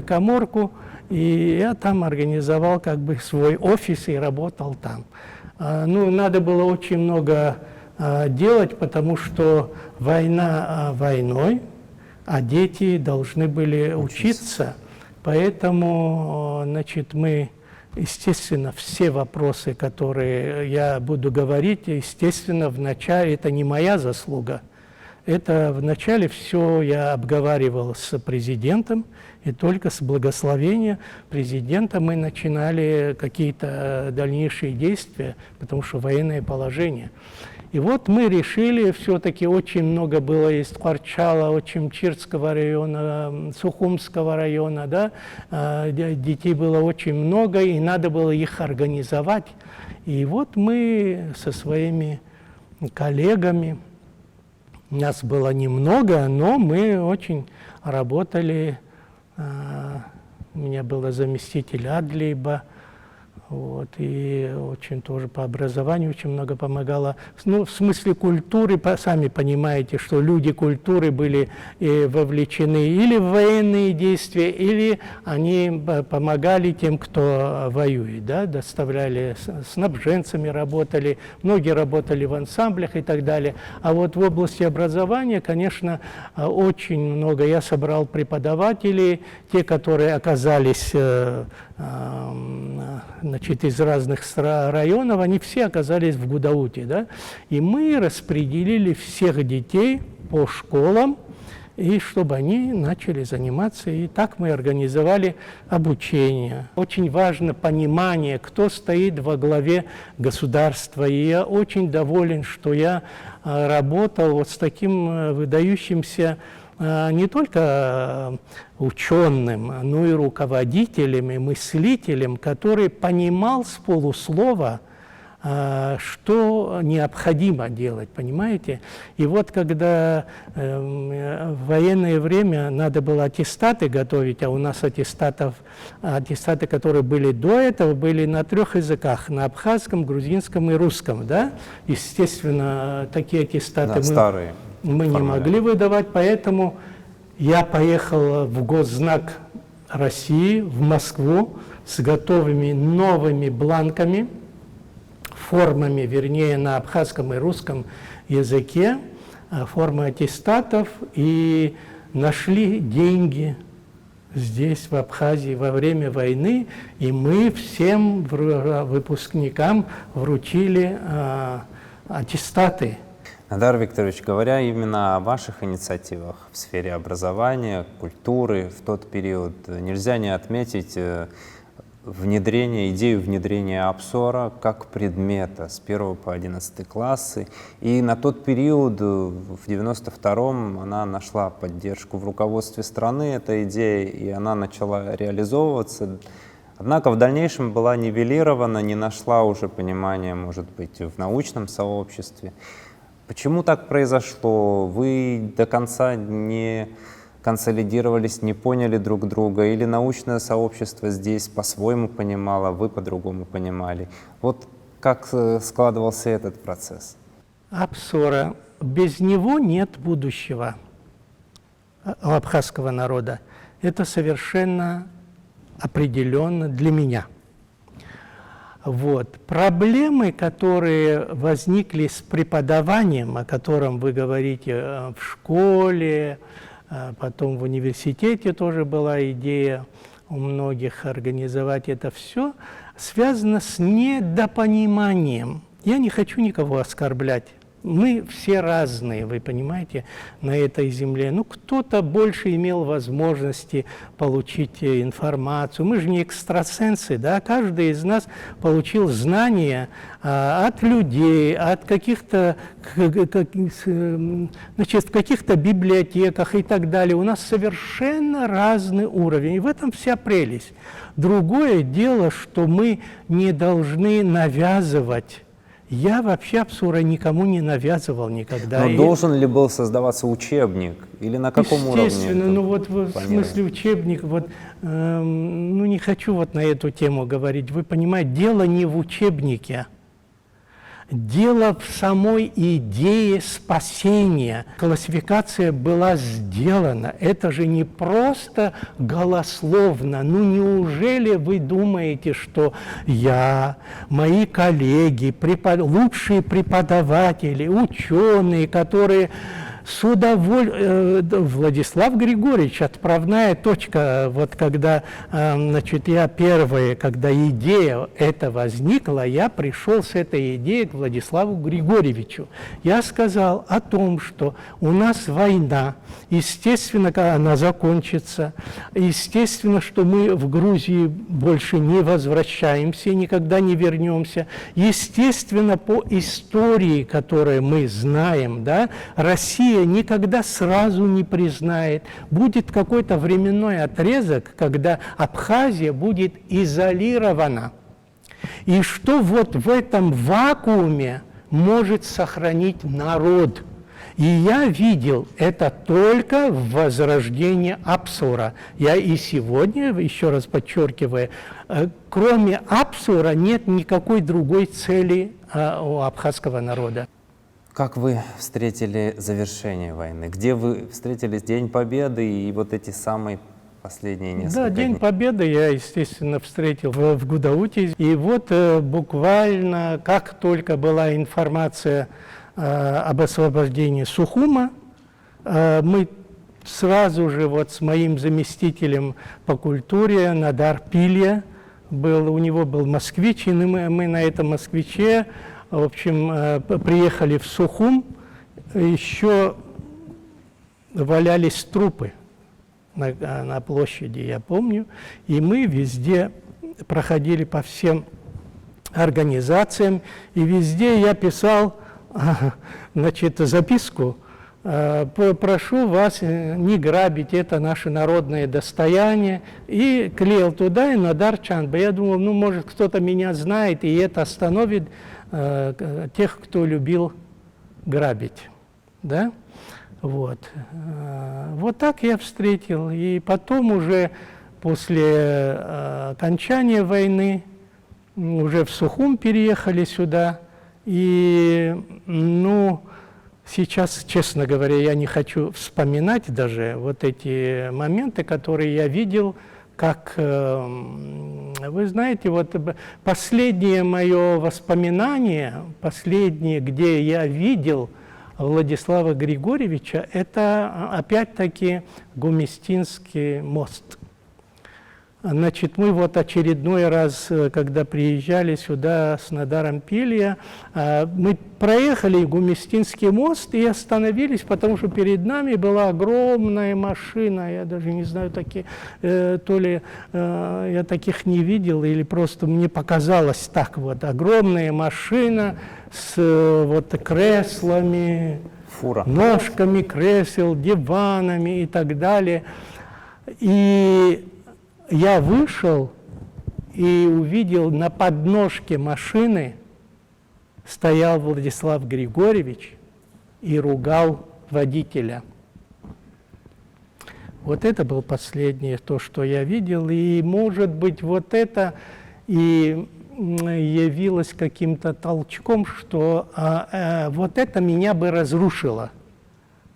каморку, и я там организовал как бы свой офис и работал там. Ну, надо было очень много делать, потому что война войной, а дети должны были учиться. Поэтому, значит, мы, естественно, все вопросы, которые я буду говорить, естественно, вначале это не моя заслуга. Это вначале все я обговаривал с президентом, и только с благословения президента мы начинали какие-то дальнейшие действия, потому что военное положение. И вот мы решили, все-таки очень много было из Кварчала, Очимчирского района, Сухумского района, да, детей было очень много, и надо было их организовать. И вот мы со своими коллегами, нас было немного, но мы очень работали. У меня был заместитель Адлейба, вот, и очень тоже по образованию очень много помогала. Ну, в смысле культуры, сами понимаете, что люди культуры были вовлечены или в военные действия, или они помогали тем, кто воюет, да, доставляли, снабженцами работали, многие работали в ансамблях и так далее. А вот в области образования, конечно, очень много. Я собрал преподавателей, те, которые оказались значит, из разных районов, они все оказались в Гудауте, да? И мы распределили всех детей по школам, и чтобы они начали заниматься. И так мы организовали обучение. Очень важно понимание, кто стоит во главе государства. И я очень доволен, что я работал вот с таким выдающимся не только ученым, но и руководителем, и мыслителем, который понимал с полуслова, что необходимо делать, понимаете? И вот когда в военное время надо было аттестаты готовить, а у нас аттестаты, которые были до этого, были на 3 языках, на абхазском, грузинском и русском, да? Естественно, такие аттестаты мы не могли выдавать, поэтому я поехал в Госзнак России, в Москву, с готовыми новыми бланками, формами, вернее, на абхазском и русском языке, формы аттестатов, и нашли деньги здесь, в Абхазии, во время войны, и мы всем выпускникам вручили аттестаты. Надар Викторович, говоря именно о ваших инициативах в сфере образования, культуры в тот период, нельзя не отметить идею внедрения Апсора как предмета с 1 по 11 классы. И на тот период, в 92-м, она нашла поддержку в руководстве страны, эта идея, и она начала реализовываться. Однако в дальнейшем была нивелирована, не нашла уже понимания, может быть, в научном сообществе. Почему так произошло? Вы до конца не консолидировались, не поняли друг друга, или научное сообщество здесь по-своему понимало, вы по-другому понимали? Вот как складывался этот процесс? Апсора. Без него нет будущего у абхазского народа. Это совершенно определенно для меня. Вот. Проблемы, которые возникли с преподаванием, о котором вы говорите в школе, потом в университете тоже была идея у многих организовать это все, связано с недопониманием. Я не хочу никого оскорблять. Мы все разные, вы понимаете, на этой земле. Ну, кто-то больше имел возможности получить информацию. Мы же не экстрасенсы, да? Каждый из нас получил знания от людей, от каких-то, значит, в каких-то библиотеках и так далее. У нас совершенно разный уровень, и в этом вся прелесть. Другое дело, что мы не должны навязывать. Я вообще Апсора никому не навязывал никогда. Но должен ли был создаваться учебник? Или на каком уровне? Естественно, ну вот в смысле учебник, вот, ну не хочу вот на эту тему говорить. Вы понимаете, дело не в учебнике. Дело в самой идее спасения. Классификация была сделана. Это же не просто голословно. Ну неужели вы думаете, что я, мои коллеги, лучшие преподаватели, ученые, которые с удовольствием... Владислав Григорьевич, отправная точка, вот когда, значит, я первая, когда идея эта возникла, я пришел с этой идеей к Владиславу Григорьевичу. Я сказал о том, что у нас война, естественно, когда она закончится, естественно, что мы в Грузии больше не возвращаемся, никогда не вернемся. Естественно, по истории, которую мы знаем, да, Россия никогда сразу не признает. Будет какой-то временной отрезок, когда Абхазия будет изолирована. И что вот в этом вакууме может сохранить народ? И я видел это только в возрождении Апсора. Я и сегодня, еще раз подчеркиваю, кроме Апсора нет никакой другой цели у абхазского народа. Как вы встретили завершение войны? Где вы встретились День Победы и вот эти самые последние несколько Да, дней? День Победы я, естественно, встретил в Гудауте. И вот буквально, как только была информация об освобождении Сухума, мы сразу же вот с моим заместителем по культуре Надар Пилья, у него был москвич, и мы на этом москвиче, в общем, приехали в Сухум, еще валялись трупы на площади, я помню, и мы везде проходили по всем организациям, и везде я писал, значит, записку прошу вас не грабить, это наше народное достояние. И клеил туда и Нодар Чанба. Я думал, ну, может, кто-то меня знает, и это остановит тех, кто любил грабить. Да? Вот. Вот так я встретил. И потом уже после окончания войны уже в Сухум переехали сюда. И, ну, сейчас, честно говоря, я не хочу вспоминать даже вот эти моменты, которые я видел, как, вы знаете, вот последнее мое воспоминание, последнее, где я видел Владислава Григорьевича, это опять-таки Гуместинский мост. Значит, мы вот очередной раз, когда приезжали сюда с Нодаром Пилья, мы проехали Гуместинский мост и остановились, потому что перед нами была огромная машина, я даже не знаю, такие, то ли я таких не видел, или просто мне показалось так вот, огромная машина с вот креслами, Фура. ножками кресел, диванами и так далее. И я вышел и увидел, на подножке машины стоял Владислав Григорьевич и ругал водителя. Вот это было последнее, то, что я видел. И, может быть, вот это и явилось каким-то толчком, что вот это меня бы разрушило.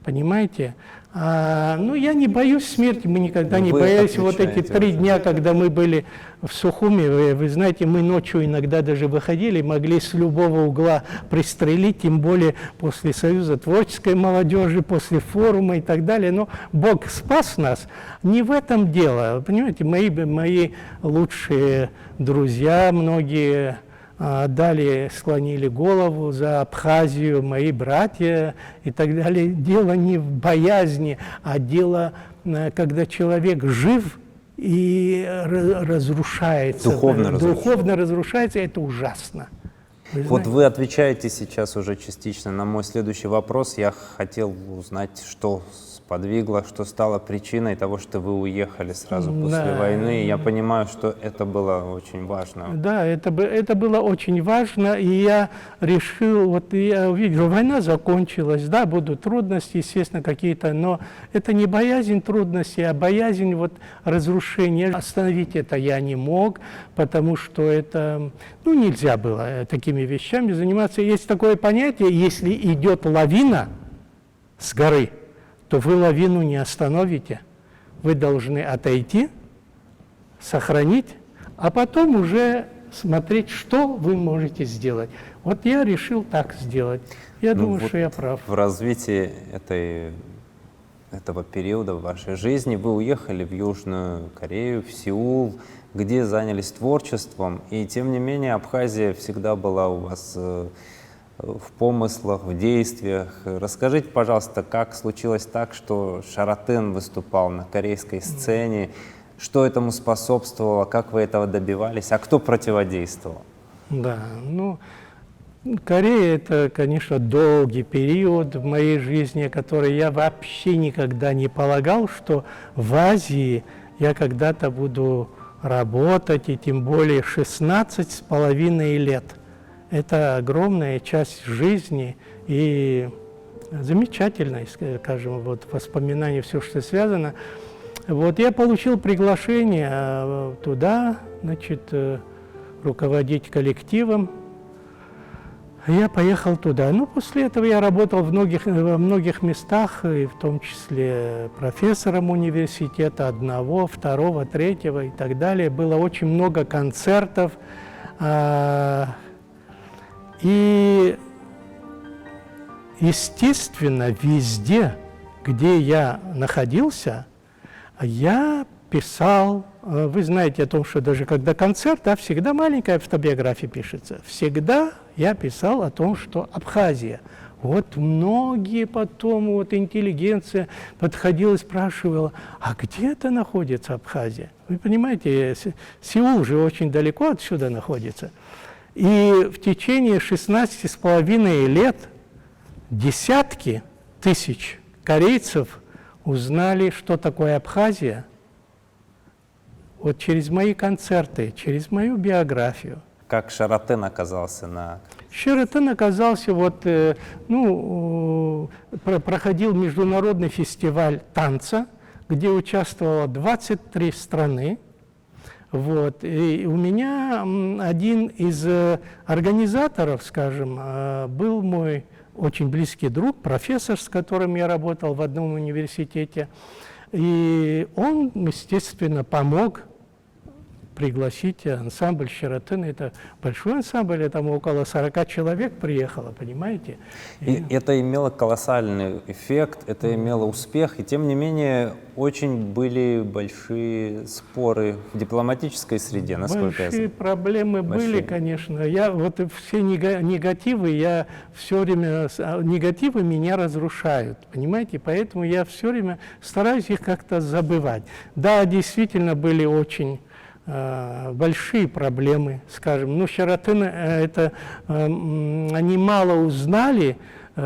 Понимаете? Ну, я не боюсь смерти, мы никогда не боялись. Вот эти 3 дня, когда мы были в Сухуме, вы знаете, мы ночью иногда даже выходили, могли с любого угла пристрелить, тем более после Союза творческой молодежи, после форума и так далее. Но Бог спас нас. Не в этом дело. Понимаете, мои лучшие друзья, многие далее склонили голову за Абхазию, мои братья и так далее. Дело не в боязни, а дело, когда человек жив и разрушается. Духовно разрушается, это ужасно. Вот вы отвечаете сейчас уже частично на мой следующий вопрос. Я хотел узнать, что сподвигло, что стало причиной того, что вы уехали сразу после войны. Я понимаю, что это было очень важно. Да, это было очень важно, и я решил, вот я увидел, война закончилась, да, будут трудности, естественно, какие-то, но это не боязнь трудностей, а боязнь вот разрушения. Остановить это я не мог, потому что это, ну, нельзя было такими вещами заниматься. Есть такое понятие, если идет лавина с горы, то вы лавину не остановите. Вы должны отойти, сохранить, а потом уже смотреть, что вы можете сделать. Вот я решил так сделать. Я думаю, вот что я прав. В развитии этого периода в вашей жизни вы уехали в Южную Корею, в Сеул, где занялись творчеством, и тем не менее Абхазия всегда была у вас в помыслах, в действиях. Расскажите, пожалуйста, как случилось так, что Шаратен выступал на корейской сцене, что этому способствовало, как вы этого добивались, а кто противодействовал? Да, ну, Корея — это, конечно, долгий период в моей жизни, который я вообще никогда не полагал, что в Азии я когда-то буду работать, и тем более 16,5 лет. Это огромная часть жизни и замечательная, скажем, вот воспоминания, все, что связано. Вот я получил приглашение туда, значит, руководить коллективом. Я поехал туда. Ну, после этого я работал во многих местах, и в том числе профессором университета, одного, второго, третьего и так далее. Было очень много концертов. И, естественно, везде, где я находился, я писал. Вы знаете о том, что даже когда концерт, да, всегда маленькая автобиография пишется. Всегда я писал о том, что Абхазия. Вот многие потом, вот интеллигенция подходила и спрашивала, а где это находится Абхазия? Вы понимаете, Сеул же очень далеко отсюда находится. И в течение 16,5 лет десятки тысяч корейцев узнали, что такое Абхазия, вот через мои концерты, через мою биографию. Как Шаратен оказался на... Шератон оказался, проходил международный фестиваль танца, где участвовало 23 страны. Вот. И у меня один из организаторов, скажем, был мой очень близкий друг, профессор, с которым я работал в одном университете. И он, естественно, помог пригласить ансамбль Шератон. Это большой ансамбль, там около 40 человек приехало, понимаете? И это имело колоссальный эффект, это имело успех, и тем не менее очень были большие споры в дипломатической среде, насколько я Большие знаю. проблемы были, конечно. Я вот все негативы, я все время, негативы меня разрушают, понимаете? Поэтому я все время стараюсь их как-то забывать. Да, действительно были очень большие проблемы, скажем. Ну, Шератон, они мало узнали,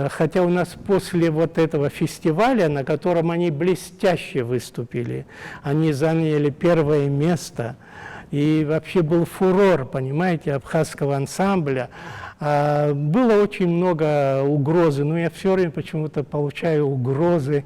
хотя у нас после вот этого фестиваля, на котором они блестяще выступили, они заняли первое место, и вообще был фурор, понимаете, абхазского ансамбля. Было очень много угрозы, но я все время почему-то получаю угрозы,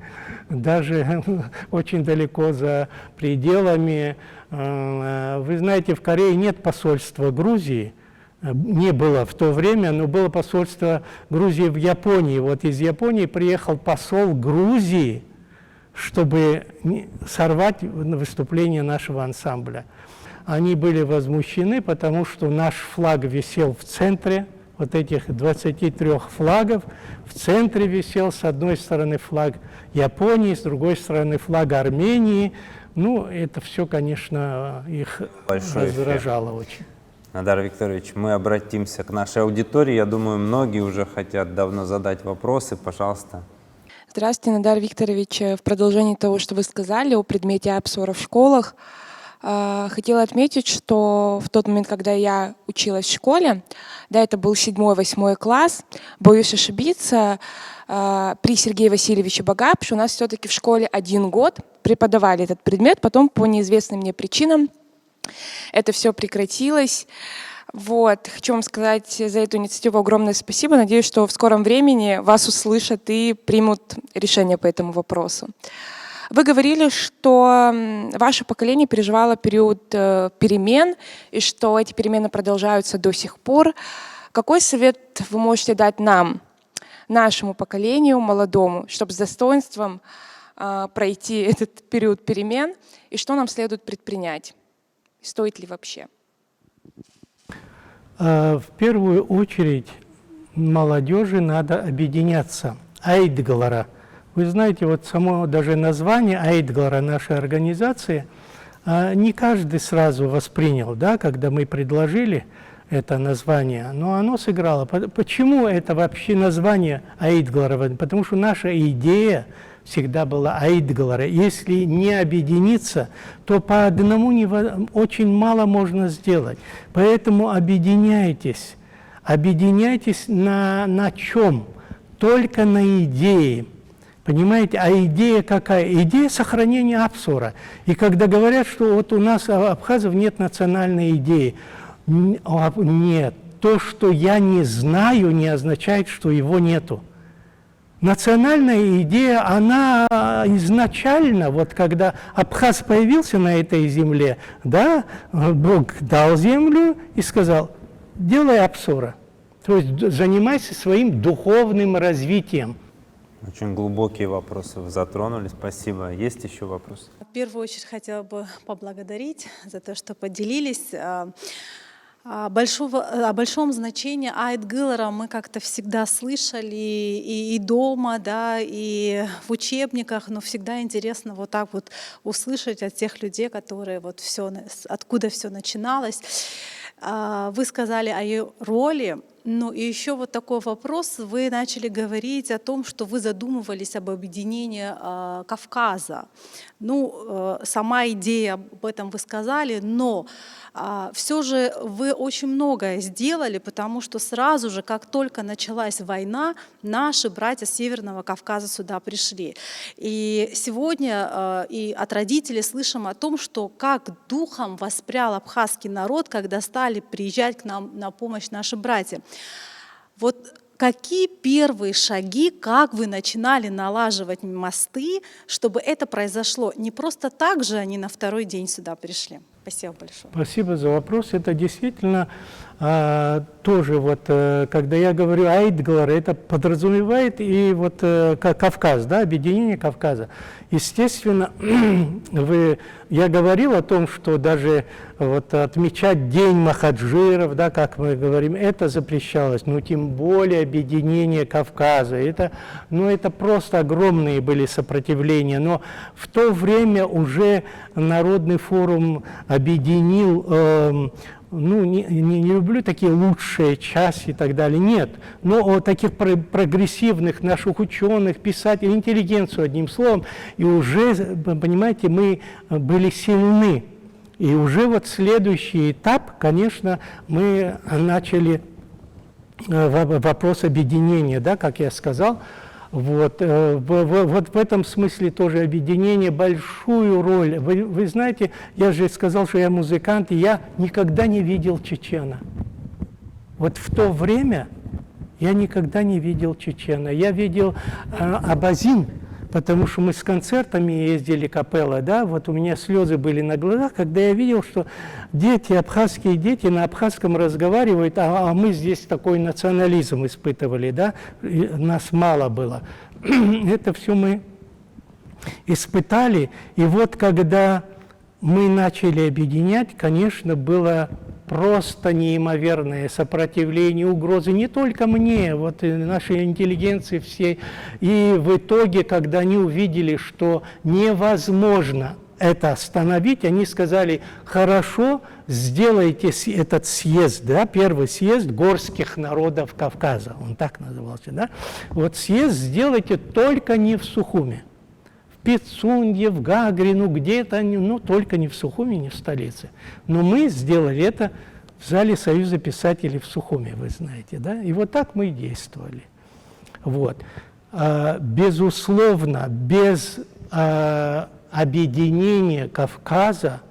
даже очень далеко за пределами. Вы знаете, в Корее нет посольства Грузии, не было в то время, но было посольство Грузии в Японии. Вот из Японии приехал посол Грузии, чтобы сорвать выступление нашего ансамбля. Они были возмущены, потому что наш флаг висел в центре, вот этих 23 флагов, в центре висел с одной стороны флаг Японии, с другой стороны флаг Армении. Ну, это все, конечно, их раздражало очень. Надар Викторович, мы обратимся к нашей аудитории. Я думаю, многие уже хотят давно задать вопросы. Пожалуйста. Здравствуйте, Надар Викторович. В продолжении того, что вы сказали о предмете обсора в школах, хотела отметить, что в тот момент, когда я училась в школе, да, это был 7-8 класс, боюсь ошибиться, при Сергее Васильевиче Багапше у нас все-таки в школе 1 год преподавали этот предмет, потом по неизвестным мне причинам это все прекратилось. Вот. Хочу вам сказать за эту инициативу огромное спасибо. Надеюсь, что в скором времени вас услышат и примут решение по этому вопросу. Вы говорили, что ваше поколение переживало период перемен, и что эти перемены продолжаются до сих пор. Какой совет вы можете дать нам, нашему поколению, молодому, чтобы с достоинством пройти этот период перемен, и что нам следует предпринять? Стоит ли вообще? В первую очередь молодежи надо объединяться. Айдгалара. Вы знаете, вот само даже название Айдгалара нашей организации не каждый сразу воспринял, да, когда мы предложили это название, но оно сыграло. Почему это вообще название Айдгалара? Потому что наша идея всегда была Айдгалара. Если не объединиться, то по одному очень мало можно сделать. Поэтому объединяйтесь. Объединяйтесь на чем? Только на идее. Понимаете, а идея какая? Идея сохранения Апсора. И когда говорят, что вот у нас абхазов нет национальной идеи, нет. То, что я не знаю, не означает, что его нету. Национальная идея, она изначально, вот когда Абхаз появился на этой земле, да, Бог дал землю и сказал, делай Апсора. То есть занимайся своим духовным развитием. Очень глубокие вопросы вы затронули. Спасибо. Есть еще вопросы? В первую очередь хотела бы поблагодарить за то, что поделились. О большом значении Айдгалара мы как-то всегда слышали и дома, да, и в учебниках, но всегда интересно вот так вот услышать от тех людей, которые вот все, откуда все начиналось. Вы сказали о ее роли Ну и еще вот такой вопрос. Вы начали говорить о том, что вы задумывались об объединении Кавказа. Ну, сама идея об этом вы сказали, но все же вы очень многое сделали, потому что сразу же, как только началась война, наши братья с Северного Кавказа сюда пришли. И сегодня и от родителей слышим о том, что как духом воспрял абхазский народ, когда стали приезжать к нам на помощь наши братья. Вот какие первые шаги, как вы начинали налаживать мосты, чтобы это произошло? Не просто так же они на второй день сюда пришли. Спасибо большое. Спасибо за вопрос. Это действительно тоже вот, когда я говорю Айтглар, это подразумевает и вот Кавказ, да, объединение Кавказа. Естественно, я говорил о том, что даже вот отмечать День Махаджиров, да, как мы говорим, это запрещалось, но тем более объединение Кавказа. Это просто огромные были сопротивления. Но в то время уже Народный форум объединил, не люблю такие лучшие части и так далее, нет, но таких прогрессивных наших ученых, писателей, интеллигенцию, одним словом, и уже, понимаете, мы были сильны. И уже вот следующий этап, конечно, мы начали вопрос объединения, да, как я сказал. Вот в этом смысле тоже объединение большую роль. Вы знаете, я же сказал, что я музыкант, и я никогда не видел чечена. Вот в то время я никогда не видел чечена. Я видел абазин, потому что мы с концертами ездили, капелла, да, вот у меня слезы были на глазах, когда я видел, что дети, абхазские дети на абхазском разговаривают, а мы здесь такой национализм испытывали, да, и нас мало было. Это все мы испытали, и вот когда мы начали объединять, конечно, было просто неимоверное сопротивление, угрозы не только мне, вот и нашей интеллигенции всей. И в итоге, когда они увидели, что невозможно это остановить, они сказали: хорошо, сделайте этот съезд, да, первый съезд горских народов Кавказа, он так назывался, да, вот съезд сделайте только не в Сухуме. В Пицунде, в Гагрину, где-то, только не в Сухуме, не в столице. Но мы сделали это в зале Союза писателей в Сухуме, вы знаете, да? И вот так мы и действовали. Вот. Безусловно, без объединения Кавказа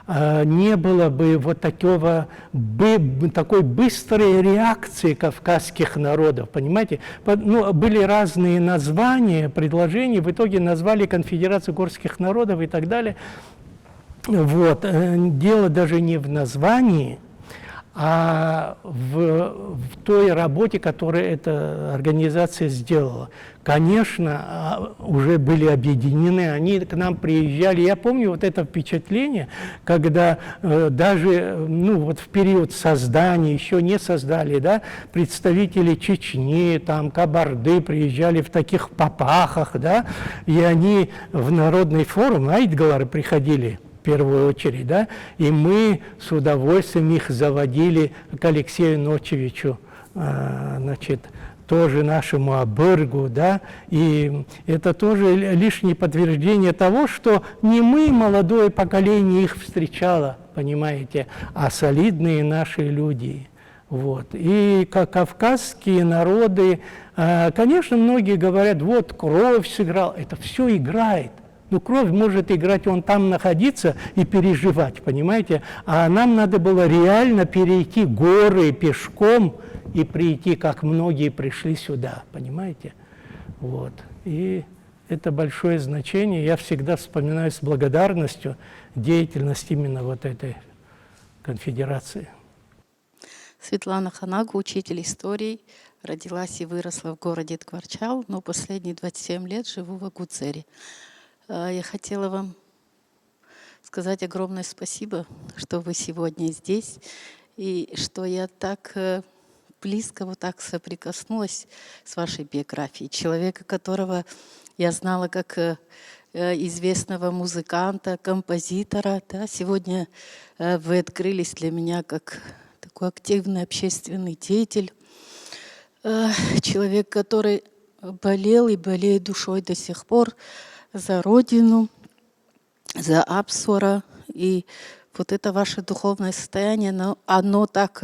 не было бы вот такой быстрой реакции кавказских народов, понимаете? Были разные названия, предложения, в итоге назвали Конфедерацию горских народов и так далее. Вот. Дело даже не в названии, а в той работе, которую эта организация сделала. Конечно, уже были объединены, они к нам приезжали. Я помню вот это впечатление, когда даже в период создания, еще не создали, да, представители Чечни, там, Кабарды приезжали в таких папахах, да, и они в Народный форум, Айтгалары приходили, в первую очередь, да, и мы с удовольствием их заводили к Алексею Ночевичу, тоже нашему Абыргу, да, и это тоже лишнее подтверждение того, что не мы, молодое поколение, их встречало, понимаете, а солидные наши люди. Вот. И кавказские народы, конечно, многие говорят, вот кровь сыграла, это все играет. Кровь может играть, он там находиться и переживать, понимаете? А нам надо было реально перейти горы пешком и прийти, как многие пришли сюда, понимаете? Вот. И это большое значение. Я всегда вспоминаю с благодарностью деятельность именно вот этой конфедерации. Светлана Ханагу, учитель истории, родилась и выросла в городе Ткварчал, но последние 27 лет живу в Агуцере. Я хотела вам сказать огромное спасибо, что вы сегодня здесь, и что я так близко вот так соприкоснулась с вашей биографией. Человека, которого я знала как известного музыканта, композитора. Да? Сегодня вы открылись для меня как такой активный общественный деятель, человек, который болел и болеет душой до сих пор за Родину, за Апсуара. И вот это ваше духовное состояние, оно так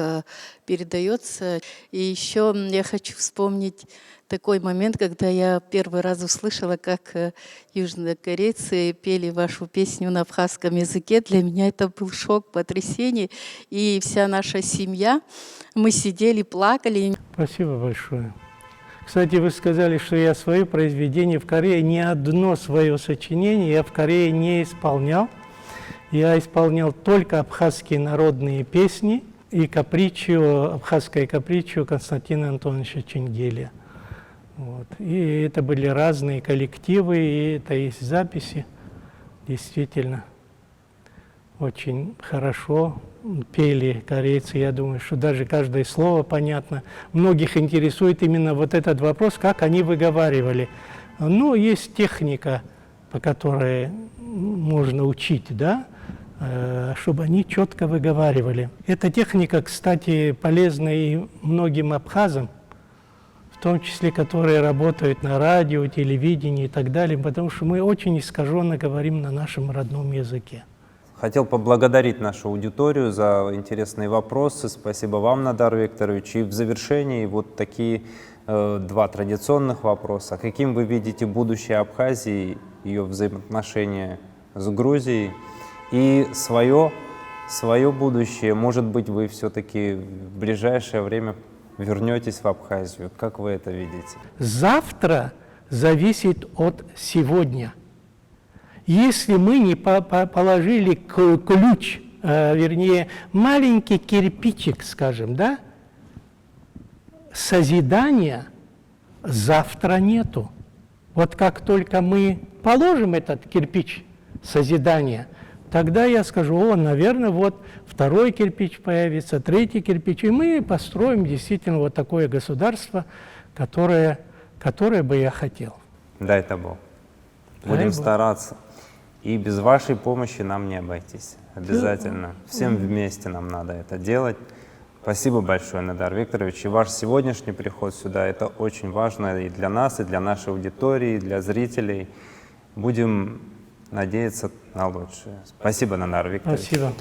передается. И еще я хочу вспомнить такой момент, когда я первый раз услышала, как южнокорейцы пели вашу песню на абхазском языке. Для меня это был шок, потрясение. И вся наша семья, мы сидели, плакали. Спасибо большое. Кстати, вы сказали, что я свое произведение в Корее, ни одно свое сочинение я в Корее не исполнял. Я исполнял только абхазские народные песни и капричио, абхазское капричио Константина Антоновича Ченгеля. Вот. И это были разные коллективы, и это есть записи. Действительно, очень хорошо пели корейцы. Я думаю, что даже каждое слово понятно. Многих интересует именно вот этот вопрос, как они выговаривали. Ну, есть техника, по которой можно учить, да, чтобы они четко выговаривали. Эта техника, кстати, полезна и многим абхазам, в том числе, которые работают на радио, телевидении и так далее, потому что мы очень искаженно говорим на нашем родном языке. Хотел поблагодарить нашу аудиторию за интересные вопросы. Спасибо вам, Нодар Викторович. И в завершении вот такие два традиционных вопроса. Каким вы видите будущее Абхазии, ее взаимоотношения с Грузией и свое будущее? Может быть, вы все-таки в ближайшее время вернетесь в Абхазию? Как вы это видите? Завтра зависит от сегодня. Если мы не положили ключ, вернее, маленький кирпичик, скажем, да, созидания завтра нету. Вот как только мы положим этот кирпич созидания, тогда я скажу: о, наверное, вот второй кирпич появится, третий кирпич, и мы построим действительно вот такое государство, которое бы я хотел. Дай-то Бог. Дай Будем Бог. стараться. И без вашей помощи нам не обойтись. Обязательно. Всем вместе нам надо это делать. Спасибо большое, Нодар Викторович. И ваш сегодняшний приход сюда — это очень важно и для нас, и для нашей аудитории, и для зрителей. Будем надеяться на лучшее. Спасибо, Нодар Викторович. Спасибо.